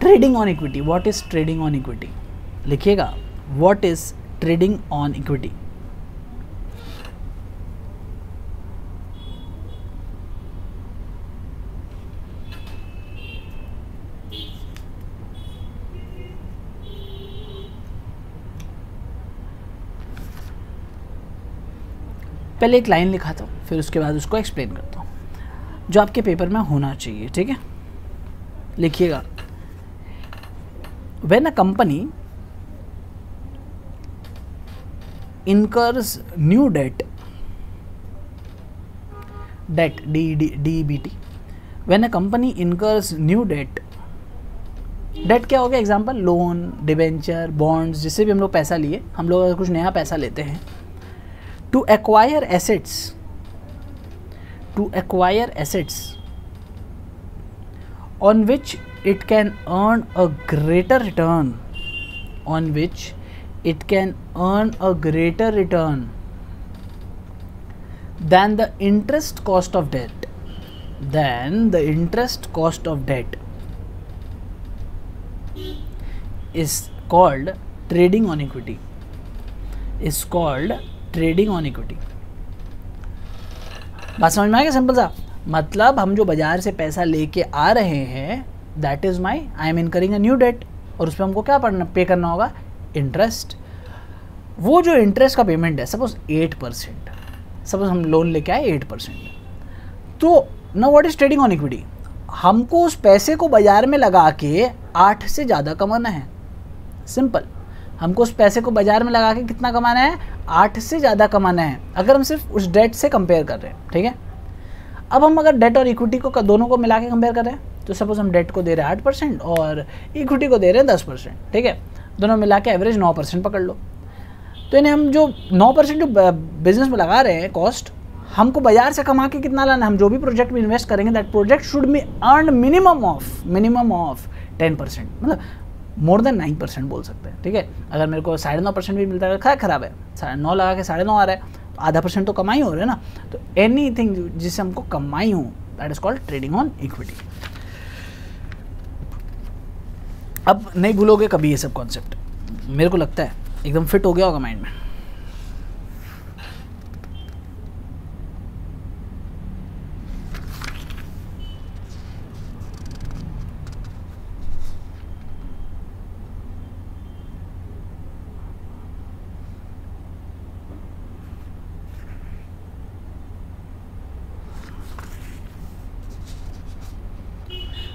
Trading on equity, what is trading on equity, लिखिएगा what is trading on equity. पहले एक लाइन लिखाता हूँ, फिर उसके बाद उसको एक्सप्लेन करता हूँ जो आपके पेपर में होना चाहिए, ठीक है। लिखिएगा, when a company incurs new debt, DEBT, when a company incurs new debt, debt क्या हो गया? एग्जाम्पल लोन, डिबेंचर, बॉन्ड्स, जिससे भी हम लोग पैसा लिए, हम लोग अगर कुछ नया पैसा लेते हैं, to acquire assets on which it can earn a greater return, on which it can earn a greater return than the interest cost of debt, is called trading on equity, बात समझ में आ गया? सिंपल सा मतलब हम जो बाजार से पैसा लेके आ रहे हैं, that is my, I am incurring a new debt, और उस पर हमको क्या पे करना होगा? इंटरेस्ट। वो जो इंटरेस्ट का पेमेंट है, सपोज 8%, सपोज हम लोन लेके आए 8%, तो now what is trading on equity? हमको उस पैसे को बाजार में लगा के 8 से ज़्यादा कमाना है। सिंपल, हमको उस पैसे को बाजार में लगा के कितना कमाना है? 8 से ज़्यादा कमाना है, अगर हम सिर्फ उस डेट से कंपेयर कर रहे हैं, ठीक है। अब हम अगर डेट और इक्विटी को दोनों को मिला के कंपेयर कर रहे हैं, तो सपोज हम डेट को दे रहे हैं 8% और इक्विटी को दे रहे हैं 10%, ठीक है। दोनों मिला के एवरेज 9% पकड़ लो। तो इन्हें हम जो 9% जो बिजनेस में लगा रहे हैं कॉस्ट, हमको बाजार से कमा के कितना लाना? हम जो भी प्रोजेक्ट में इन्वेस्ट करेंगे, that project should be earn minimum of 10%, मतलब मोर देन 9% बोल सकते हैं, ठीक है। अगर मेरे को 9.5% भी मिलता है, खैर खराब है, 9.5 लगा के 9.5 आ रहा है, आधा % तो कमाई हो रहा है ना। तो एनीथिंग जिससे हमको कमाई हो, that is called trading on equity. अब नहीं भूलोगे कभी ये सब कॉन्सेप्ट, मेरे को लगता है एकदम फिट हो गया होगा माइंड में।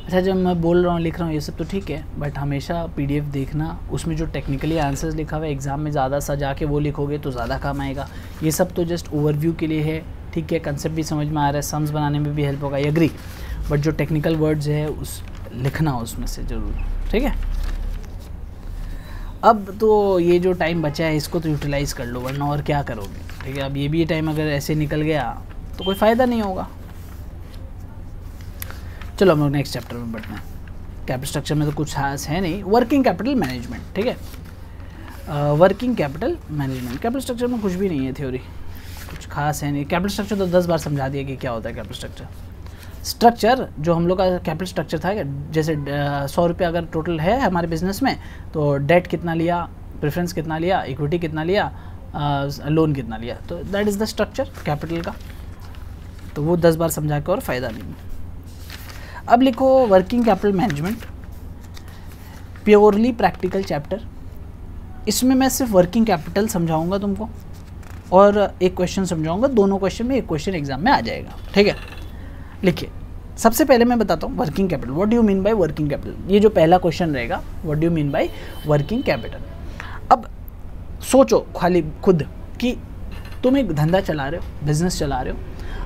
अच्छा, जब मैं बोल रहा हूँ, लिख रहा हूँ, ये सब तो ठीक है, बट हमेशा PDF देखना, उसमें जो टेक्निकली आंसर्स लिखा हुआ है एग्ज़ाम में ज़्यादा सजा के वो लिखोगे तो ज़्यादा काम आएगा। ये सब तो जस्ट ओवरव्यू के लिए है, ठीक है। कंसेप्ट भी समझ में आ रहा है, सम्स बनाने में भी हेल्प होगा, एग्री, बट जो टेक्निकल वर्ड्स है उस लिखना उसमें से ज़रूर, ठीक है। अब तो ये जो टाइम बचा है इसको तो यूटिलाइज़ कर लो, वरना और क्या करोगे, ठीक है। अब ये भी टाइम अगर ऐसे निकल गया तो कोई फ़ायदा नहीं होगा। चलो हम लोग नेक्स्ट चैप्टर में बढ़ते हैं। कैपिटल स्ट्रक्चर में तो कुछ खास है नहीं, वर्किंग कैपिटल मैनेजमेंट, ठीक है। Working capital management, capital structure में कुछ भी नहीं है, थ्योरी कुछ खास है नहीं। कैपिटल स्ट्रक्चर तो 10 बार समझा दिया कि क्या होता है कैपिटल स्ट्रक्चर। जो हम लोग का कैपिटल स्ट्रक्चर था, जैसे 100 रुपये अगर टोटल है हमारे बिजनेस में, तो डेट कितना लिया, प्रेफरेंस कितना लिया, इक्विटी कितना लिया, लोन कितना लिया, तो that is the structure capital का। तो वो 10 बार समझा के और फ़ायदा नहीं है। अब लिखो working capital management, purely practical chapter. इसमें मैं सिर्फ वर्किंग कैपिटल समझाऊंगा तुमको और एक क्वेश्चन समझाऊंगा, दोनों क्वेश्चन में एक क्वेश्चन एग्जाम में आ जाएगा, ठीक है। लिखिए, सबसे पहले मैं बताता हूँ working capital, what do you mean by working capital. ये जो पहला क्वेश्चन रहेगा, what do you mean by working capital. अब सोचो खाली खुद कि तुम एक धंधा चला रहे हो, बिजनेस चला रहे हो,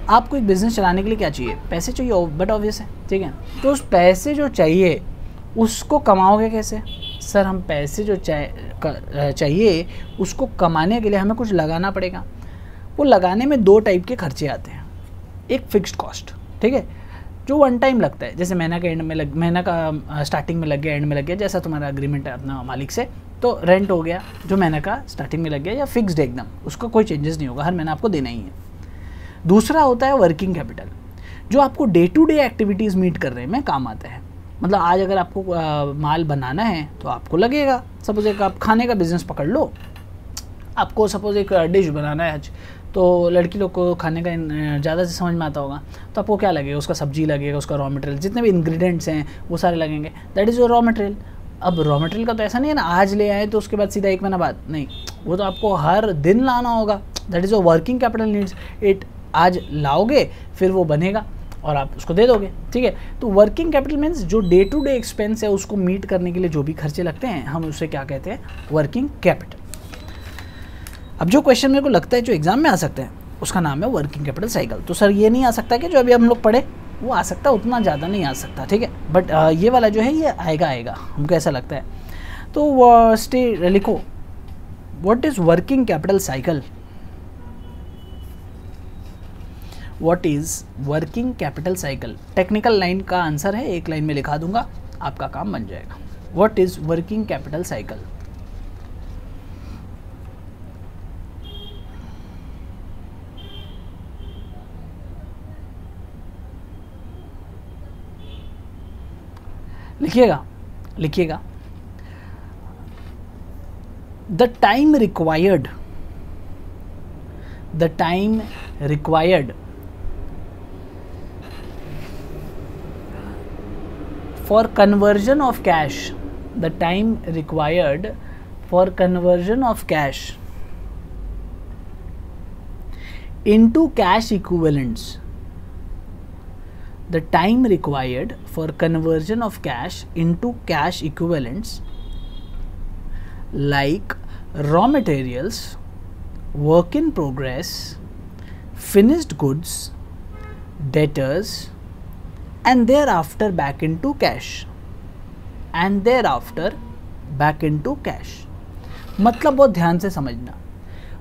आपको एक बिज़नेस चलाने के लिए क्या चाहिए, पैसे चाहिए, बट ऑब्वियस है, ठीक है। तो उस पैसे जो चाहिए उसको कमाओगे कैसे? सर हम पैसे जो चाहिए उसको कमाने के लिए हमें कुछ लगाना पड़ेगा। वो लगाने में दो टाइप के खर्चे आते हैं, एक फिक्स्ड कॉस्ट, ठीक है, जो वन टाइम लगता है, जैसे महीना का एंड में महीना का स्टार्टिंग में लग गया, एंड में लग गया, जैसा तुम्हारा एग्रीमेंट है अपना मालिक से, तो रेंट हो गया जो महीने का स्टार्टिंग में लग गया, या फिक्स्ड एकदम, उसका कोई चेंजेस नहीं होगा, हर महीना आपको देना ही है। दूसरा होता है वर्किंग कैपिटल, जो आपको day to day activities meet करने में काम आता है। मतलब आज अगर आपको माल बनाना है तो आपको लगेगा, सपोज एक आप खाने का बिज़नेस पकड़ लो, आपको सपोज एक डिश बनाना है आज, तो लड़की लोग को खाने का ज़्यादा से समझ में आता होगा, तो आपको क्या लगेगा, उसका सब्जी लगेगा, उसका रॉ मटेरियल, जितने भी इंग्रेडिएंट्स हैं वो सारे लगेंगे, that is your raw material. अब रॉ मटेरियल का तो ऐसा नहीं है ना आज ले आए तो उसके बाद सीधा एक महीना बाद, नहीं, वो तो आपको हर दिन लाना होगा, that is your working capital needs it. आज लाओगे फिर वो बनेगा और आप उसको दे दोगे, ठीक है। तो वर्किंग कैपिटल मीन्स जो डे टू डे एक्सपेंस है उसको मीट करने के लिए जो भी खर्चे लगते हैं, हम उसे क्या कहते हैं, वर्किंग कैपिटल। अब जो क्वेश्चन मेरे को लगता है जो एग्जाम में आ सकता है उसका नाम है वर्किंग कैपिटल साइकिल। तो सर ये नहीं आ सकता कि जो अभी हम लोग पढ़े वो आ सकता, उतना ज़्यादा नहीं आ सकता, ठीक है, बट ये वाला जो है ये आएगा हमको ऐसा लगता है। तो लिखो what is working capital cycle. What is working capital cycle, technical line का आंसर है, एक लाइन में लिखा दूंगा, आपका काम बन जाएगा। What is working capital cycle. लिखिएगा the time required for conversion of cash, the time required for conversion of cash into cash equivalents, the time required for conversion of cash into cash equivalents like raw materials, work in progress, finished goods, debtors, and thereafter back into cash, मतलब बहुत ध्यान से समझना।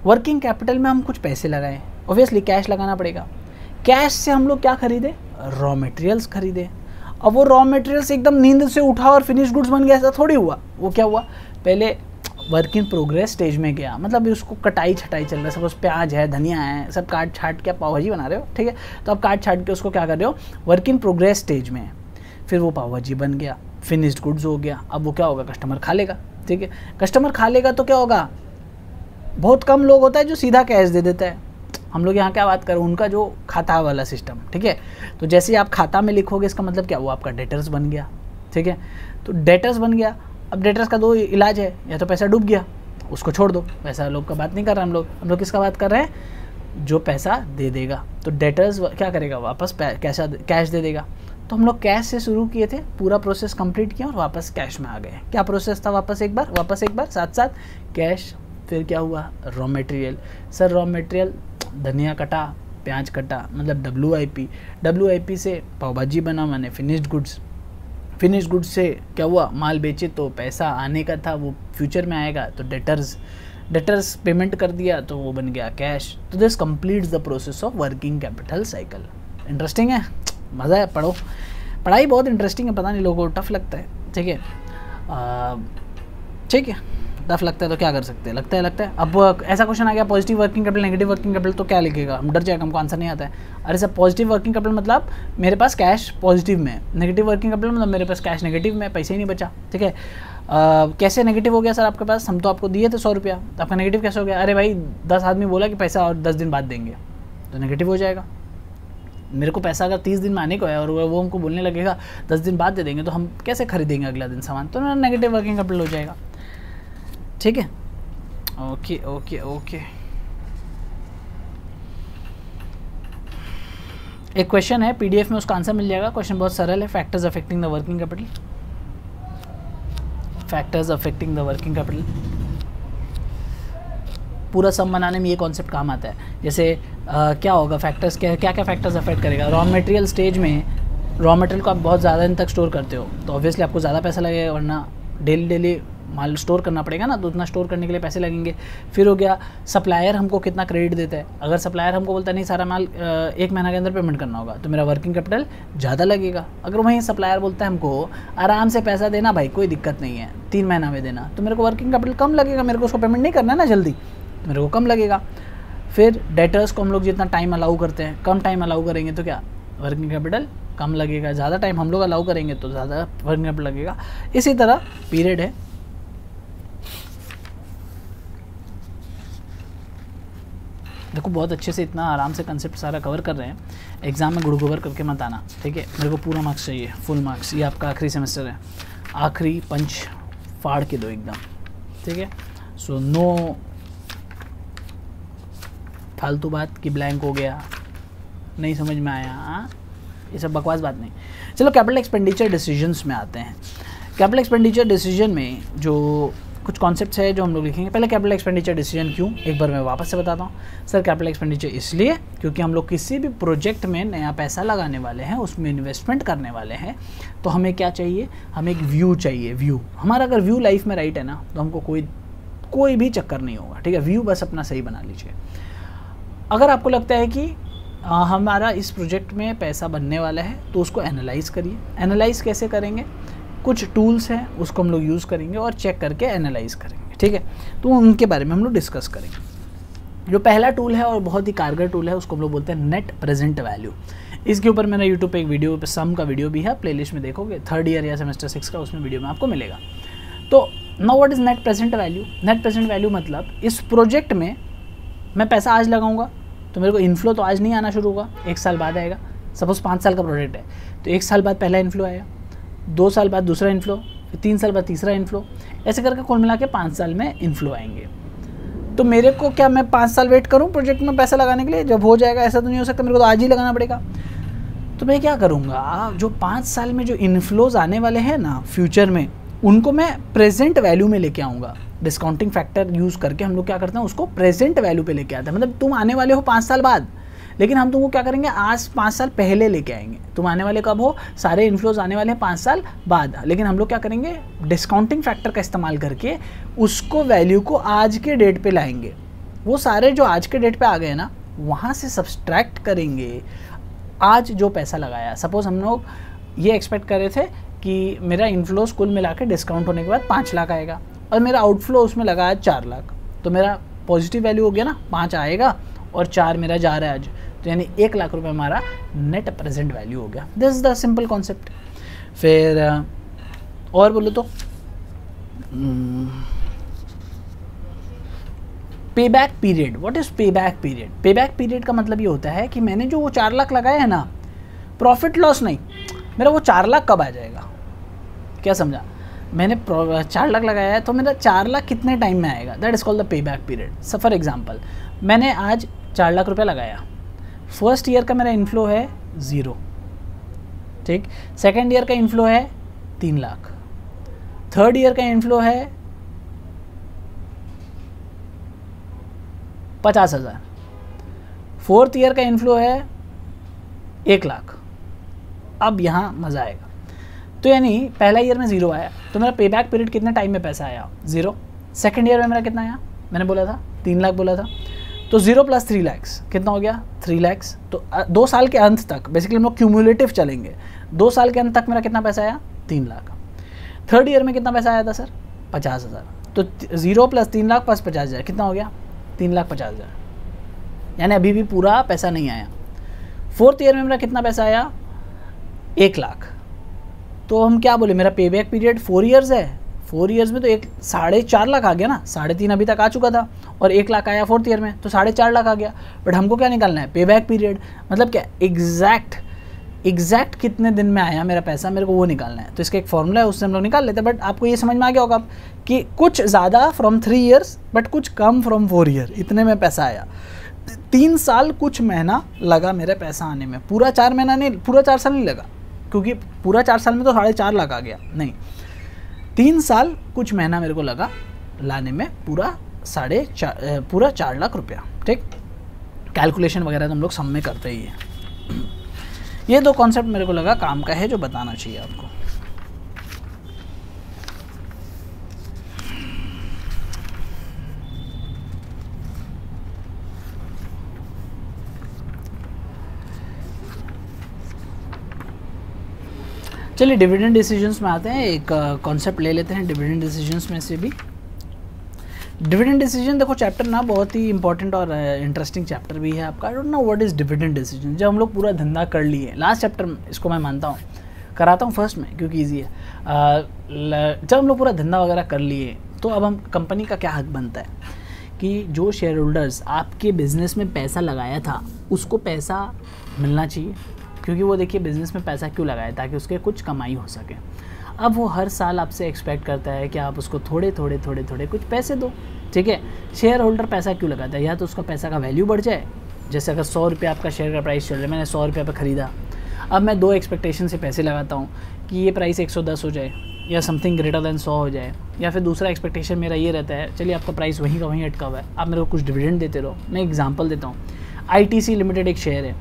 वर्किंग कैपिटल में हम कुछ पैसे लगाएं, ऑब्वियसली कैश लगाना पड़ेगा, कैश से हम लोग क्या खरीदे, रॉ मटेरियल्स खरीदे। अब वो रॉ मटेरियल्स एकदम नींद से उठा और फिनिश गुड्स बन गया, ऐसा थोड़ी हुआ। वो क्या हुआ, पहले वर्क इन प्रोग्रेस स्टेज में गया, मतलब उसको कटाई छटाई चल रहा है, सपोज प्याज है, धनिया है, सब काट छाट के आप पाव भाजी बना रहे हो, ठीक है, तो आप काट छाट के उसको क्या कर रहे हो, वर्क इन प्रोग्रेस स्टेज में है। फिर वो पाव भाजी बन गया, फिनिश्ड गुड्स हो गया, अब वो क्या होगा, कस्टमर खा लेगा, ठीक है। कस्टमर खा लेगा तो क्या होगा, बहुत कम लोग होता है जो सीधा कैश दे देता है, हम लोग यहाँ क्या बात करें, उनका जो खाता वाला सिस्टम, ठीक है। तो जैसे ही आप खाता में लिखोगे इसका मतलब क्या, वो आपका डेटर्स बन गया, ठीक है। तो डेटर्स बन गया, अब डेटर्स का दो इलाज है, या तो पैसा डूब गया उसको छोड़ दो, वैसा लोग का बात नहीं कर रहे हम लोग किसका बात कर रहे हैं, जो पैसा दे देगा। तो डेटर्स क्या करेगा, वापस कैश दे देगा। तो हम लोग कैश से शुरू किए थे, पूरा प्रोसेस कंप्लीट किया और वापस कैश में आ गए। क्या प्रोसेस था, वापस एक बार साथ साथ कैश, फिर क्या हुआ, raw material. Sir raw material धनिया कटा, प्याज कटा, मतलब WIP से पाव भाजी बना, मैंने फिनिश्ड गुड्स से क्या हुआ, माल बेचे तो पैसा आने का था वो फ्यूचर में आएगा, तो डेटर्स पेमेंट कर दिया तो वो बन गया कैश। तो this completes the process of working capital cycle. Interesting है, मज़ा है, पढ़ो, पढ़ाई बहुत इंटरेस्टिंग है, पता नहीं लोगों को टफ लगता है, ठीक है, ठीक है, टफ लगता है तो क्या कर सकते हैं, लगता है। अब ऐसा क्वेश्चन आ गया, positive working capital, negative working capital, तो क्या लिखेगा, हम डर जाएगा, हमको आंसर नहीं आता है। अरे सर पॉजिटिव वर्किंग कैपिटल मतलब मेरे पास कैश पॉजिटिव में, नेगेटिव वर्किंग कैपिटल मतलब मेरे पास कैश नेगेटिव में, पैसे ही नहीं बचा, ठीक है। कैसे नेगेटिव हो गया सर आपके पास, हम तो आपको दिए थे 100 रुपया, तो आपका नेगेटिव कैसे हो गया, अरे भाई 10 आदमी बोला कि पैसा और 10 दिन बाद देंगे, तो नेगेटिव हो जाएगा। मेरे को पैसा अगर 30 दिन में आने को है और वो हमको बोलने लगेगा 10 दिन बाद दे देंगे, तो हम कैसे खरीदेंगे अगला दिन सामान? तो मेरा नेगेटिव वर्किंग कैपिटल हो जाएगा। ठीक है, ओके ओके ओके। एक क्वेश्चन है पीडीएफ में, उसका आंसर मिल जाएगा। क्वेश्चन बहुत सरल है, factors affecting the working capital. Factors affecting the working capital, पूरा सम बनाने में ये कॉन्सेप्ट काम आता है। जैसे क्या होगा, फैक्टर्स क्या क्या फैक्टर्स अफेक्ट करेगा। रॉ मटेरियल स्टेज में रॉ मटेरियल को आप बहुत ज़्यादा दिन तक स्टोर करते हो तो ऑब्वियसली आपको ज़्यादा पैसा लगेगा, वरना डेली माल स्टोर करना पड़ेगा ना, तो उतना स्टोर करने के लिए पैसे लगेंगे। फिर हो गया सप्लायर हमको कितना क्रेडिट देता है। अगर सप्लायर हमको बोलता है नहीं सारा माल 1 महीना के अंदर पेमेंट करना होगा, तो मेरा वर्किंग कैपिटल ज़्यादा लगेगा। अगर वहीं सप्लायर बोलता है हमको आराम से पैसा देना भाई, कोई दिक्कत नहीं है, 3 महीना में देना, तो मेरे को वर्किंग कैपिटल कम लगेगा, मेरे को उसको पेमेंट नहीं करना है ना जल्दी, तो मेरे को कम लगेगा। फिर डेटर्स को हम लोग जितना टाइम अलाउ करते हैं, कम टाइम अलाउ करेंगे तो क्या वर्किंग कैपिटल कम लगेगा, ज़्यादा टाइम हम लोग अलाउ करेंगे तो ज़्यादा वर्किंग कैपिटल लगेगा। इसी तरह पीरियड है, देखो बहुत अच्छे से इतना आराम से कंसेप्ट सारा कवर कर रहे हैं। एग्जाम में गुड़ करके मत आना, ठीक है? मेरे को पूरा मार्क्स चाहिए, फुल मार्क्स। ये आपका आखिरी सेमेस्टर है, आखिरी पंच फाड़ के दो एकदम, ठीक है? सो नो फालतू बात कि ब्लैंक हो गया, नहीं समझ में आया, हाँ ये सब बकवास बात नहीं। चलो कैपिटल एक्सपेंडिचर डिसीजंस में आते हैं। कैपिटल एक्सपेंडिचर डिसीजन में जो कुछ कॉन्सेप्ट्स है जो हम लोग लिखेंगे। पहले कैपिटल एक्सपेंडिचर डिसीजन क्यों, एक बार मैं वापस से बताता हूँ। सर कैपिटल एक्सपेंडिचर इसलिए क्योंकि हम लोग किसी भी प्रोजेक्ट में नया पैसा लगाने वाले हैं, उसमें इन्वेस्टमेंट करने वाले हैं, तो हमें क्या चाहिए, हमें एक व्यू चाहिए। व्यू हमारा अगर व्यू लाइफ में राइट है ना, तो हमको कोई भी चक्कर नहीं होगा, ठीक है? व्यू बस अपना सही बना लीजिए। अगर आपको लगता है कि हमारा इस प्रोजेक्ट में पैसा बनने वाला है, तो उसको एनालाइज़ करिए। एनालाइज़ कैसे करेंगे, कुछ टूल्स हैं उसको हम लोग यूज़ करेंगे और चेक करके एनालाइज़ करेंगे, ठीक है? तो उनके बारे में हम लोग डिस्कस करेंगे। जो पहला टूल है और बहुत ही कारगर टूल है, उसको हम लोग बोलते हैं नेट प्रेजेंट वैल्यू। इसके ऊपर मैंने यूट्यूब पे एक वीडियो पे सम का वीडियो भी है, प्लेलिस्ट में देखोगे, 3rd ईयर या सेमेस्टर 6 का, उसमें वीडियो में आपको मिलेगा। तो now what is net present value? Net present value मतलब इस प्रोजेक्ट में मैं पैसा आज लगाऊंगा तो मेरे को इन्फ्लो तो आज नहीं आना शुरू होगा, 1 साल बाद आएगा। सपोज 5 साल का प्रोजेक्ट है, तो 1 साल बाद पहला इन्फ्लो आएगा, 2 साल बाद दूसरा इन्फ्लो, 3 साल बाद तीसरा इन्फ्लो, ऐसे करके कुल मिला के 5 साल में इन्फ्लो आएंगे। तो मेरे को क्या, मैं 5 साल वेट करूं प्रोजेक्ट में पैसा लगाने के लिए? जब हो जाएगा ऐसा तो नहीं हो सकता, मेरे को तो आज ही लगाना पड़ेगा। तो मैं क्या करूंगा, जो 5 साल में जो इन्फ्लोज आने वाले हैं ना फ्यूचर में, उनको मैं प्रेजेंट वैल्यू में लेके आऊँगा। डिस्काउंटिंग फैक्टर यूज़ करके हम लोग क्या करते हैं, उसको प्रेजेंट वैल्यू पे लेके आते हैं। मतलब तुम आने वाले हो 5 साल बाद, लेकिन हम तुमको क्या करेंगे, आज 5 साल पहले लेके आएंगे। तुम आने वाले कब हो, सारे इन्फ्लोज आने वाले हैं 5 साल बाद, लेकिन हम लोग क्या करेंगे, डिस्काउंटिंग फैक्टर का इस्तेमाल करके उसको वैल्यू को आज के डेट पे लाएंगे। वो सारे जो आज के डेट पे आ गए ना, वहाँ से सब्सट्रैक्ट करेंगे आज जो पैसा लगाया। सपोज हम लोग ये एक्सपेक्ट कर रहे थे कि मेरा इन्फ्लोज कुल मिला के डिस्काउंट होने के बाद 5 लाख आएगा, और मेरा आउटफ्लो उसमें लगा है 4 लाख, तो मेरा पॉजिटिव वैल्यू हो गया ना, 5 आएगा और 4 मेरा जा रहा है आज, तो यानी 1 लाख रुपए हमारा नेट प्रेजेंट वैल्यू हो गया। This is the simple concept. फिर और बोलो तो पे बैक पीरियड। व्हाट इज पे बैक पीरियड? पे बैक पीरियड का मतलब ये होता है कि मैंने जो वो 4 लाख लगाया है ना, प्रॉफिट लॉस नहीं, मेरा वो 4 लाख कब आ जाएगा, क्या समझा? मैंने 4 लाख लगाया है, तो मेरा 4 लाख कितने टाइम में आएगा, that is called the pay back period. So for example, मैंने आज 4 लाख रुपये लगाया, फर्स्ट ईयर का मेरा इन्फ्लो है 0, ठीक। सेकेंड ईयर का इन्फ्लो है 3 लाख, थर्ड ईयर का इन्फ्लो है 50,000, फोर्थ ईयर का इन्फ्लो है 1 लाख। अब यहाँ मज़ा आएगा। तो यानी पहला ईयर में 0 आया, तो मेरा पे बैक पीरियड कितने टाइम में पैसा आया, 0। सेकेंड ईयर में मेरा कितना आया, मैंने बोला था 3 लाख बोला था, तो 0 + 3 लाख कितना हो गया, 3 लाख। तो 2 साल के अंत तक बेसिकली हम लोग क्यूमुलेटिव चलेंगे, 2 साल के अंत तक मेरा कितना पैसा आया, 3 लाख। थर्ड ईयर में कितना पैसा आया था सर, 50,000। तो 0 + 3 लाख + 50,000 कितना हो गया, 3,50,000। यानी अभी भी पूरा पैसा नहीं आया। फोर्थ ईयर में मेरा कितना पैसा आया, 1 लाख। तो हम क्या बोले, मेरा पे बैक पीरियड 4 ईयर्स है, 4 ईयर्स में तो 4.5 लाख आ गया ना, 3.5 अभी तक आ चुका था और 1 लाख आया 4th ईयर में, तो 4.5 लाख आ गया। बट हमको क्या निकालना है, पे बैक पीरियड, मतलब क्या एग्जैक्ट कितने दिन में आया मेरा पैसा, मेरे को वो निकालना है। तो इसका एक फॉर्मूला है, उससे हम लोग निकाल लेते हैं। बट आपको ये समझ में आ गया होगा कि कुछ ज़्यादा फ्रॉम 3 ईयर्स बट कुछ कम फ्रॉम 4 ईयर, इतने में पैसा आया। 3 साल कुछ महीना लगा मेरे पैसा आने में, पूरा 4 महीना नहीं, पूरा 4 साल नहीं लगा, क्योंकि पूरा 4 साल में तो 4.5 लाख आ गया, नहीं 3 साल कुछ महीना मेरे को लगा लाने में पूरा 4 लाख रुपया। ठीक, कैलकुलेशन वगैरह तो हम लोग सब में करते ही हैं। ये 2 कॉन्सेप्ट मेरे को लगा काम का है जो बताना चाहिए आपको। चलिए डिविडेंड डिसीजंस में आते हैं। एक कॉन्सेप्ट ले लेते हैं डिविडेंड डिसीजंस में से भी। डिविडेंड डिसीजन देखो चैप्टर ना बहुत ही इंपॉर्टेंट और इंटरेस्टिंग चैप्टर भी है आपका। आई don't know what is dividend decision. जब हम लोग पूरा धंधा कर लिए, लास्ट चैप्टर इसको मैं मानता हूँ कराता हूँ फर्स्ट में क्योंकि ईजी है। जब हम लोग पूरा धंधा वगैरह कर लिए तो अब हम कंपनी का क्या हक बनता है कि जो शेयर होल्डर्स आपके बिज़नेस में पैसा लगाया था उसको पैसा मिलना चाहिए, क्योंकि वो देखिए बिज़नेस में पैसा क्यों लगाया, ताकि उसके कुछ कमाई हो सके। अब वो हर साल आपसे एक्सपेक्ट करता है कि आप उसको थोड़े थोड़े कुछ पैसे दो। ठीक है, शेयर होल्डर पैसा क्यों लगाता है, या तो उसका पैसा का वैल्यू बढ़ जाए। जैसे अगर 100 रुपये आपका शेयर का प्राइस चल रहा है, मैंने 100 रुपये पर ख़रीदा, अब मैं 2 एक्सपेक्टेशन से पैसे लगाता हूँ कि ये प्राइस 110 हो जाए या समथिंग ग्रेटर देन 100 हो जाए, या फिर दूसरा एक्सपेक्टेशन मेरा ये रहता है चलिए आपका प्राइस वहीं का वहीं अटका हुआ है, आप मेरे को कुछ डिविडेंड देते रहो। मैं एग्जांपल देता हूँ, ITC लिमिटेड एक शेयर है,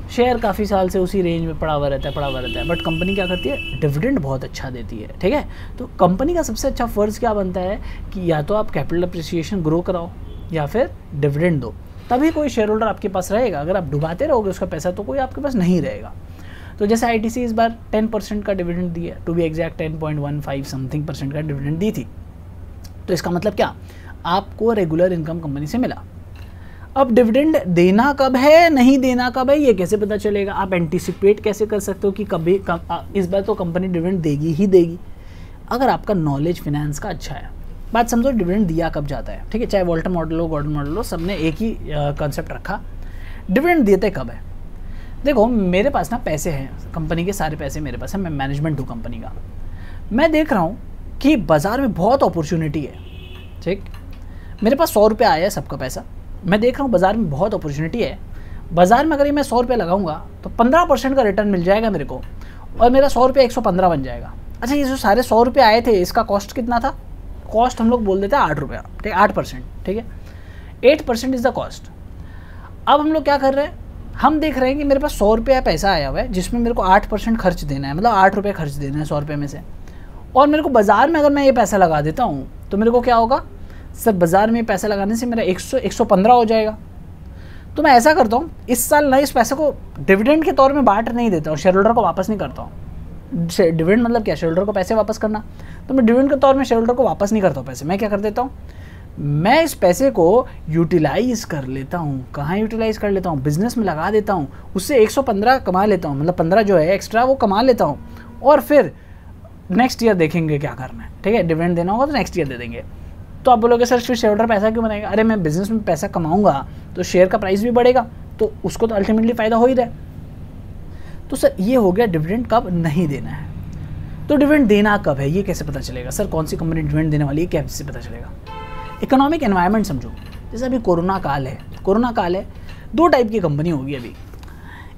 शेयर काफ़ी साल से उसी रेंज में पड़ा हुआ रहता है, बट कंपनी क्या करती है, डिविडेंड बहुत अच्छा देती है। ठीक है, तो कंपनी का सबसे अच्छा फ़र्ज़ क्या बनता है कि या तो आप कैपिटल अप्रिसिएशन ग्रो कराओ या फिर डिविडेंड दो, तभी कोई शेयर होल्डर आपके पास रहेगा। अगर आप डुबाते रहोगे उसका पैसा तो कोई आपके पास नहीं रहेगा। तो जैसे ITC इस बार 10% का डिविडेंड दी है, टू बी एग्जैक्ट 10.15 समथिंग % का डिविडेंड दी थी। तो इसका मतलब क्या, आपको रेगुलर इनकम कंपनी से मिला। अब डिविडेंड देना कब है, नहीं देना कब है, ये कैसे पता चलेगा? आप एंटीसिपेट कैसे कर सकते हो कि इस बार तो कंपनी डिविडेंड देगी ही देगी? अगर आपका नॉलेज फिनेंस का अच्छा है। बात समझो, डिविडेंड दिया कब जाता है। ठीक है, चाहे वॉल्टर मॉडल हो, गॉर्डन मॉडल हो, सब ने एक ही कॉन्सेप्ट रखा, डिविडेंड देते कब है। देखो मेरे पास ना पैसे हैं, कंपनी के सारे पैसे मेरे पास हैं, मैं मैनेजमेंट हूँ कंपनी का। मैं देख रहा हूँ कि बाज़ार में बहुत अपॉर्चुनिटी है। ठीक, मेरे पास 100 रुपये आया है सबका पैसा, मैं देख रहा हूँ बाज़ार में बहुत अपॉर्चुनिटी है। बाज़ार में अगर ये मैं 100 रुपये लगाऊंगा तो 15% का रिटर्न मिल जाएगा मेरे को, और मेरा 100 रुपये 115 बन जाएगा। अच्छा, ये जो सारे 100 रुपये आए थे इसका कॉस्ट कितना था? कॉस्ट हम लोग बोल देते हैं 8 रुपया। ठीक, 8%। ठीक है, 8% इज़ द कॉस्ट। अब हम लोग क्या कर रहे हैं, हम देख रहे हैं कि मेरे पास 100 रुपया पैसा आया हुआ है जिसमें मेरे को 8% खर्च देना है, मतलब 8 रुपये खर्च देना है 100 रुपये में से। और मेरे को बाज़ार में अगर मैं ये पैसा लगा देता हूँ तो मेरे को क्या होगा, सर बाज़ार में पैसा लगाने से मेरा 115 हो जाएगा। तो मैं ऐसा करता हूँ, इस साल ना इस पैसे को डिविडेंड के तौर में बांट नहीं देता हूँ, शेयर होल्डर को वापस नहीं करता हूँ। डिविडेंड मतलब क्या, शेयर होल्डर को पैसे वापस करना। तो मैं डिविडेंड के तौर में शेयर होल्डर को वापस नहीं करता हूँ पैसे। मैं क्या कर देता हूँ, मैं इस पैसे को यूटिलाइज़ कर लेता हूँ। कहाँ यूटिलाइज़ कर लेता हूँ, बिज़नेस में लगा देता हूँ, उससे 115 कमा लेता हूँ, मतलब 15 जो है एक्स्ट्रा वो कमा लेता हूँ, और फिर नेक्स्ट ईयर देखेंगे क्या करना है। ठीक है, डिविडेंड देना होगा तो नेक्स्ट ईयर दे देंगे। तो आप बोलोगे सर फिर शेयर होल्डर पैसा क्यों बनाएगा? अरे मैं बिज़नेस में पैसा कमाऊंगा तो शेयर का प्राइस भी बढ़ेगा, तो उसको तो अल्टीमेटली फ़ायदा हो ही रहा है। तो सर ये हो गया डिविडेंड कब नहीं देना है। तो डिविडेंड देना कब है ये कैसे पता चलेगा? सर कौन सी कंपनी डिविडेंड देने वाली है कैसे पता चलेगा? इकोनॉमिक एनवायरनमेंट समझो, जैसे अभी कोरोना काल है, 2 टाइप की कंपनी होगी अभी।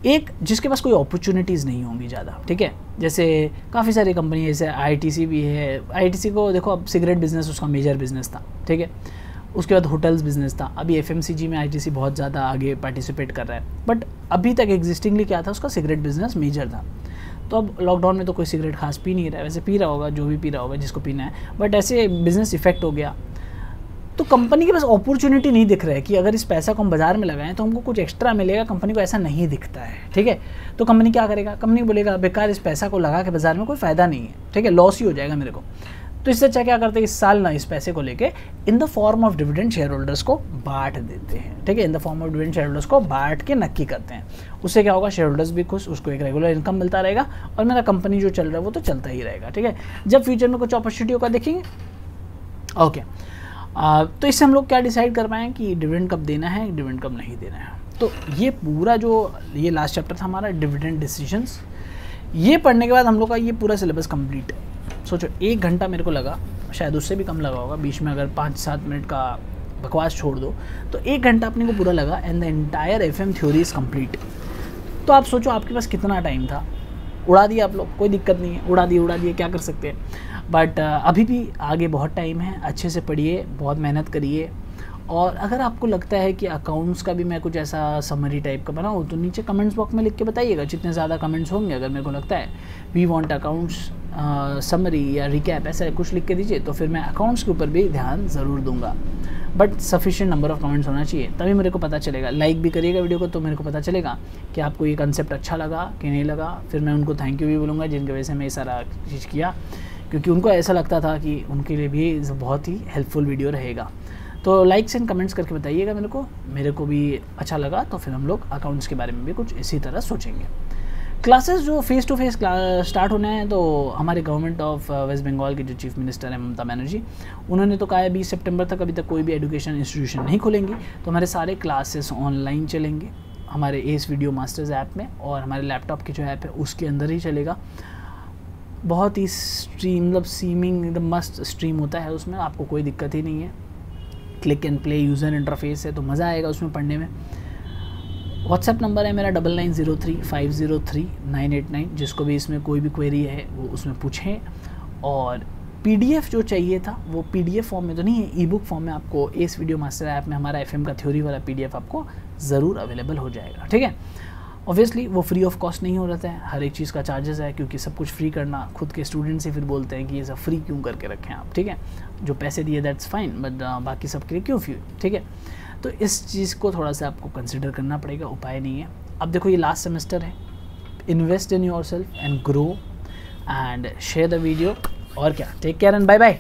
एक जिसके पास कोई अपॉर्चुनिटीज़ नहीं होंगी ज़्यादा। ठीक है, जैसे काफ़ी सारी कंपनी जैसे ITC भी है। ITC को देखो, अब सिगरेट बिज़नेस उसका मेजर बिज़नेस था। ठीक है, उसके बाद होटल्स बिज़नेस था। अभी FMCG में ITC बहुत ज़्यादा आगे पार्टिसिपेट कर रहा है, बट अभी तक एग्जिस्टिंगली क्या था, उसका सिगरेट बिज़नेस मेजर था। तो अब लॉकडाउन में तो कोई सिगरेट खास पी नहीं रहा है, वैसे पी रहा होगा जो भी पी रहा होगा जिसको पीना है, बट ऐसे बिज़नेस इफेक्ट हो गया। तो कंपनी के पास अपॉर्चुनिटी नहीं दिख रहा है कि अगर इस पैसा को हम बाज़ार में लगाएं तो हमको कुछ एक्स्ट्रा मिलेगा, कंपनी को ऐसा नहीं दिखता है। ठीक है, तो कंपनी क्या करेगा, कंपनी बोलेगा बेकार इस पैसा को लगा के बाज़ार में कोई फ़ायदा नहीं है। ठीक है, लॉस ही हो जाएगा मेरे को। तो इससे अच्छा क्या करते हैं, इस साल ना इस पैसे को लेके in the form of dividend share holders को बांट देते हैं, ठीक है। In the form of dividend share holders को बांट के नक्की करते हैं। उससे क्या होगा, शेयर होल्डर्स भी खुश, उसको एक रेगुलर इनकम मिलता रहेगा और मेरा कंपनी जो चल रहा है वो तो चलता ही रहेगा, ठीक है। जब फ्यूचर में कुछ अपॉर्चुनिटी होगा देखेंगे, ओके। तो इससे हम लोग क्या डिसाइड कर पाएँ कि डिविडेंड कब देना है, डिविडेंड कब नहीं देना है। तो ये पूरा जो ये लास्ट चैप्टर था हमारा डिविडेंड डिसीजंस, ये पढ़ने के बाद हम लोग का ये पूरा सिलेबस कंप्लीट है। सोचो 1 घंटा मेरे को लगा, शायद उससे भी कम लगा होगा, बीच में अगर 5-7 मिनट का बकवास छोड़ दो तो 1 घंटा अपने को पूरा लगा and the entire FM theory is complete. तो आप सोचो आपके पास कितना टाइम था, उड़ा दिया आप लोग, कोई दिक्कत नहीं है, उड़ा दिए, क्या कर सकते हैं। बट अभी भी आगे बहुत टाइम है, अच्छे से पढ़िए, बहुत मेहनत करिए। और अगर आपको लगता है कि अकाउंट्स का भी मैं कुछ ऐसा समरी टाइप का बनाऊँ तो नीचे कमेंट्स बॉक्स में लिख के बताइएगा। जितने ज़्यादा कमेंट्स होंगे, अगर मेरे को लगता है वी वांट अकाउंट्स समरी या रिकैप ऐसा कुछ लिख के दीजिए तो फिर मैं अकाउंट्स के ऊपर भी ध्यान ज़रूर दूंगा। But sufficient number of comments होना चाहिए, तभी मेरे को पता चलेगा। लाइक भी करिएगा वीडियो को तो मेरे को पता चलेगा कि आपको ये कंसेप्ट अच्छा लगा कि नहीं लगा। फिर मैं उनको थैंक यू भी बोलूँगा जिनकी वजह से मैं ये सारा चीज़ किया, क्योंकि उनको ऐसा लगता था कि उनके लिए भी बहुत ही हेल्पफुल वीडियो रहेगा। तो लाइक्स एंड कमेंट्स करके बताइएगा मेरे को भी अच्छा लगा तो फिर हम लोग अकाउंट्स के बारे में भी कुछ इसी तरह सोचेंगे। क्लासेस जो फेस टू फेस स्टार्ट होने हैं, तो हमारे गवर्नमेंट ऑफ वेस्ट बंगाल के जो चीफ मिनिस्टर हैं ममता बनर्जी, उन्होंने तो कहा है 20 सितंबर तक अभी तक कोई भी एजुकेशन इंस्टीट्यूशन नहीं खुलेंगी, तो हमारे सारे क्लासेस ऑनलाइन चलेंगे हमारे एस वीडियो मास्टर्स ऐप में, और हमारे लैपटॉप की जो ऐप है उसके अंदर ही चलेगा। बहुत ही स्ट्रीम मतलब सीमिंग एकदम मस्त स्ट्रीम होता है, उसमें आपको कोई दिक्कत ही नहीं है। Click and play user interface है, तो मज़ा आएगा उसमें पढ़ने में। व्हाट्सएप नंबर है मेरा 9903503989, जिसको भी इसमें कोई भी क्वेरी है वो उसमें पूछें। और पीडीएफ जो चाहिए था वो पीडीएफ फॉर्म में तो नहीं है, ई बुक फॉर्म में आपको इस वीडियो मास्टर ऐप में हमारा एफएम का थ्योरी वाला पीडीएफ आपको ज़रूर अवेलेबल हो जाएगा, ठीक है। ऑब्वियसली वो फ्री ऑफ कॉस्ट नहीं हो रहता है, हर एक चीज़ का चार्जेस है, क्योंकि सब कुछ फ्री करना, खुद के स्टूडेंट से फिर बोलते हैं कि ये सब फ्री क्यों करके रखें आप, ठीक है। जो पैसे दिए दैट्स फाइन, बट बाकी सब के लिए क्यों फ्री, ठीक है। तो इस चीज़ को थोड़ा सा आपको कंसिडर करना पड़ेगा, उपाय नहीं है। अब देखो ये लास्ट सेमेस्टर है, invest in yourself and grow and share the video. और क्या, take care and bye bye.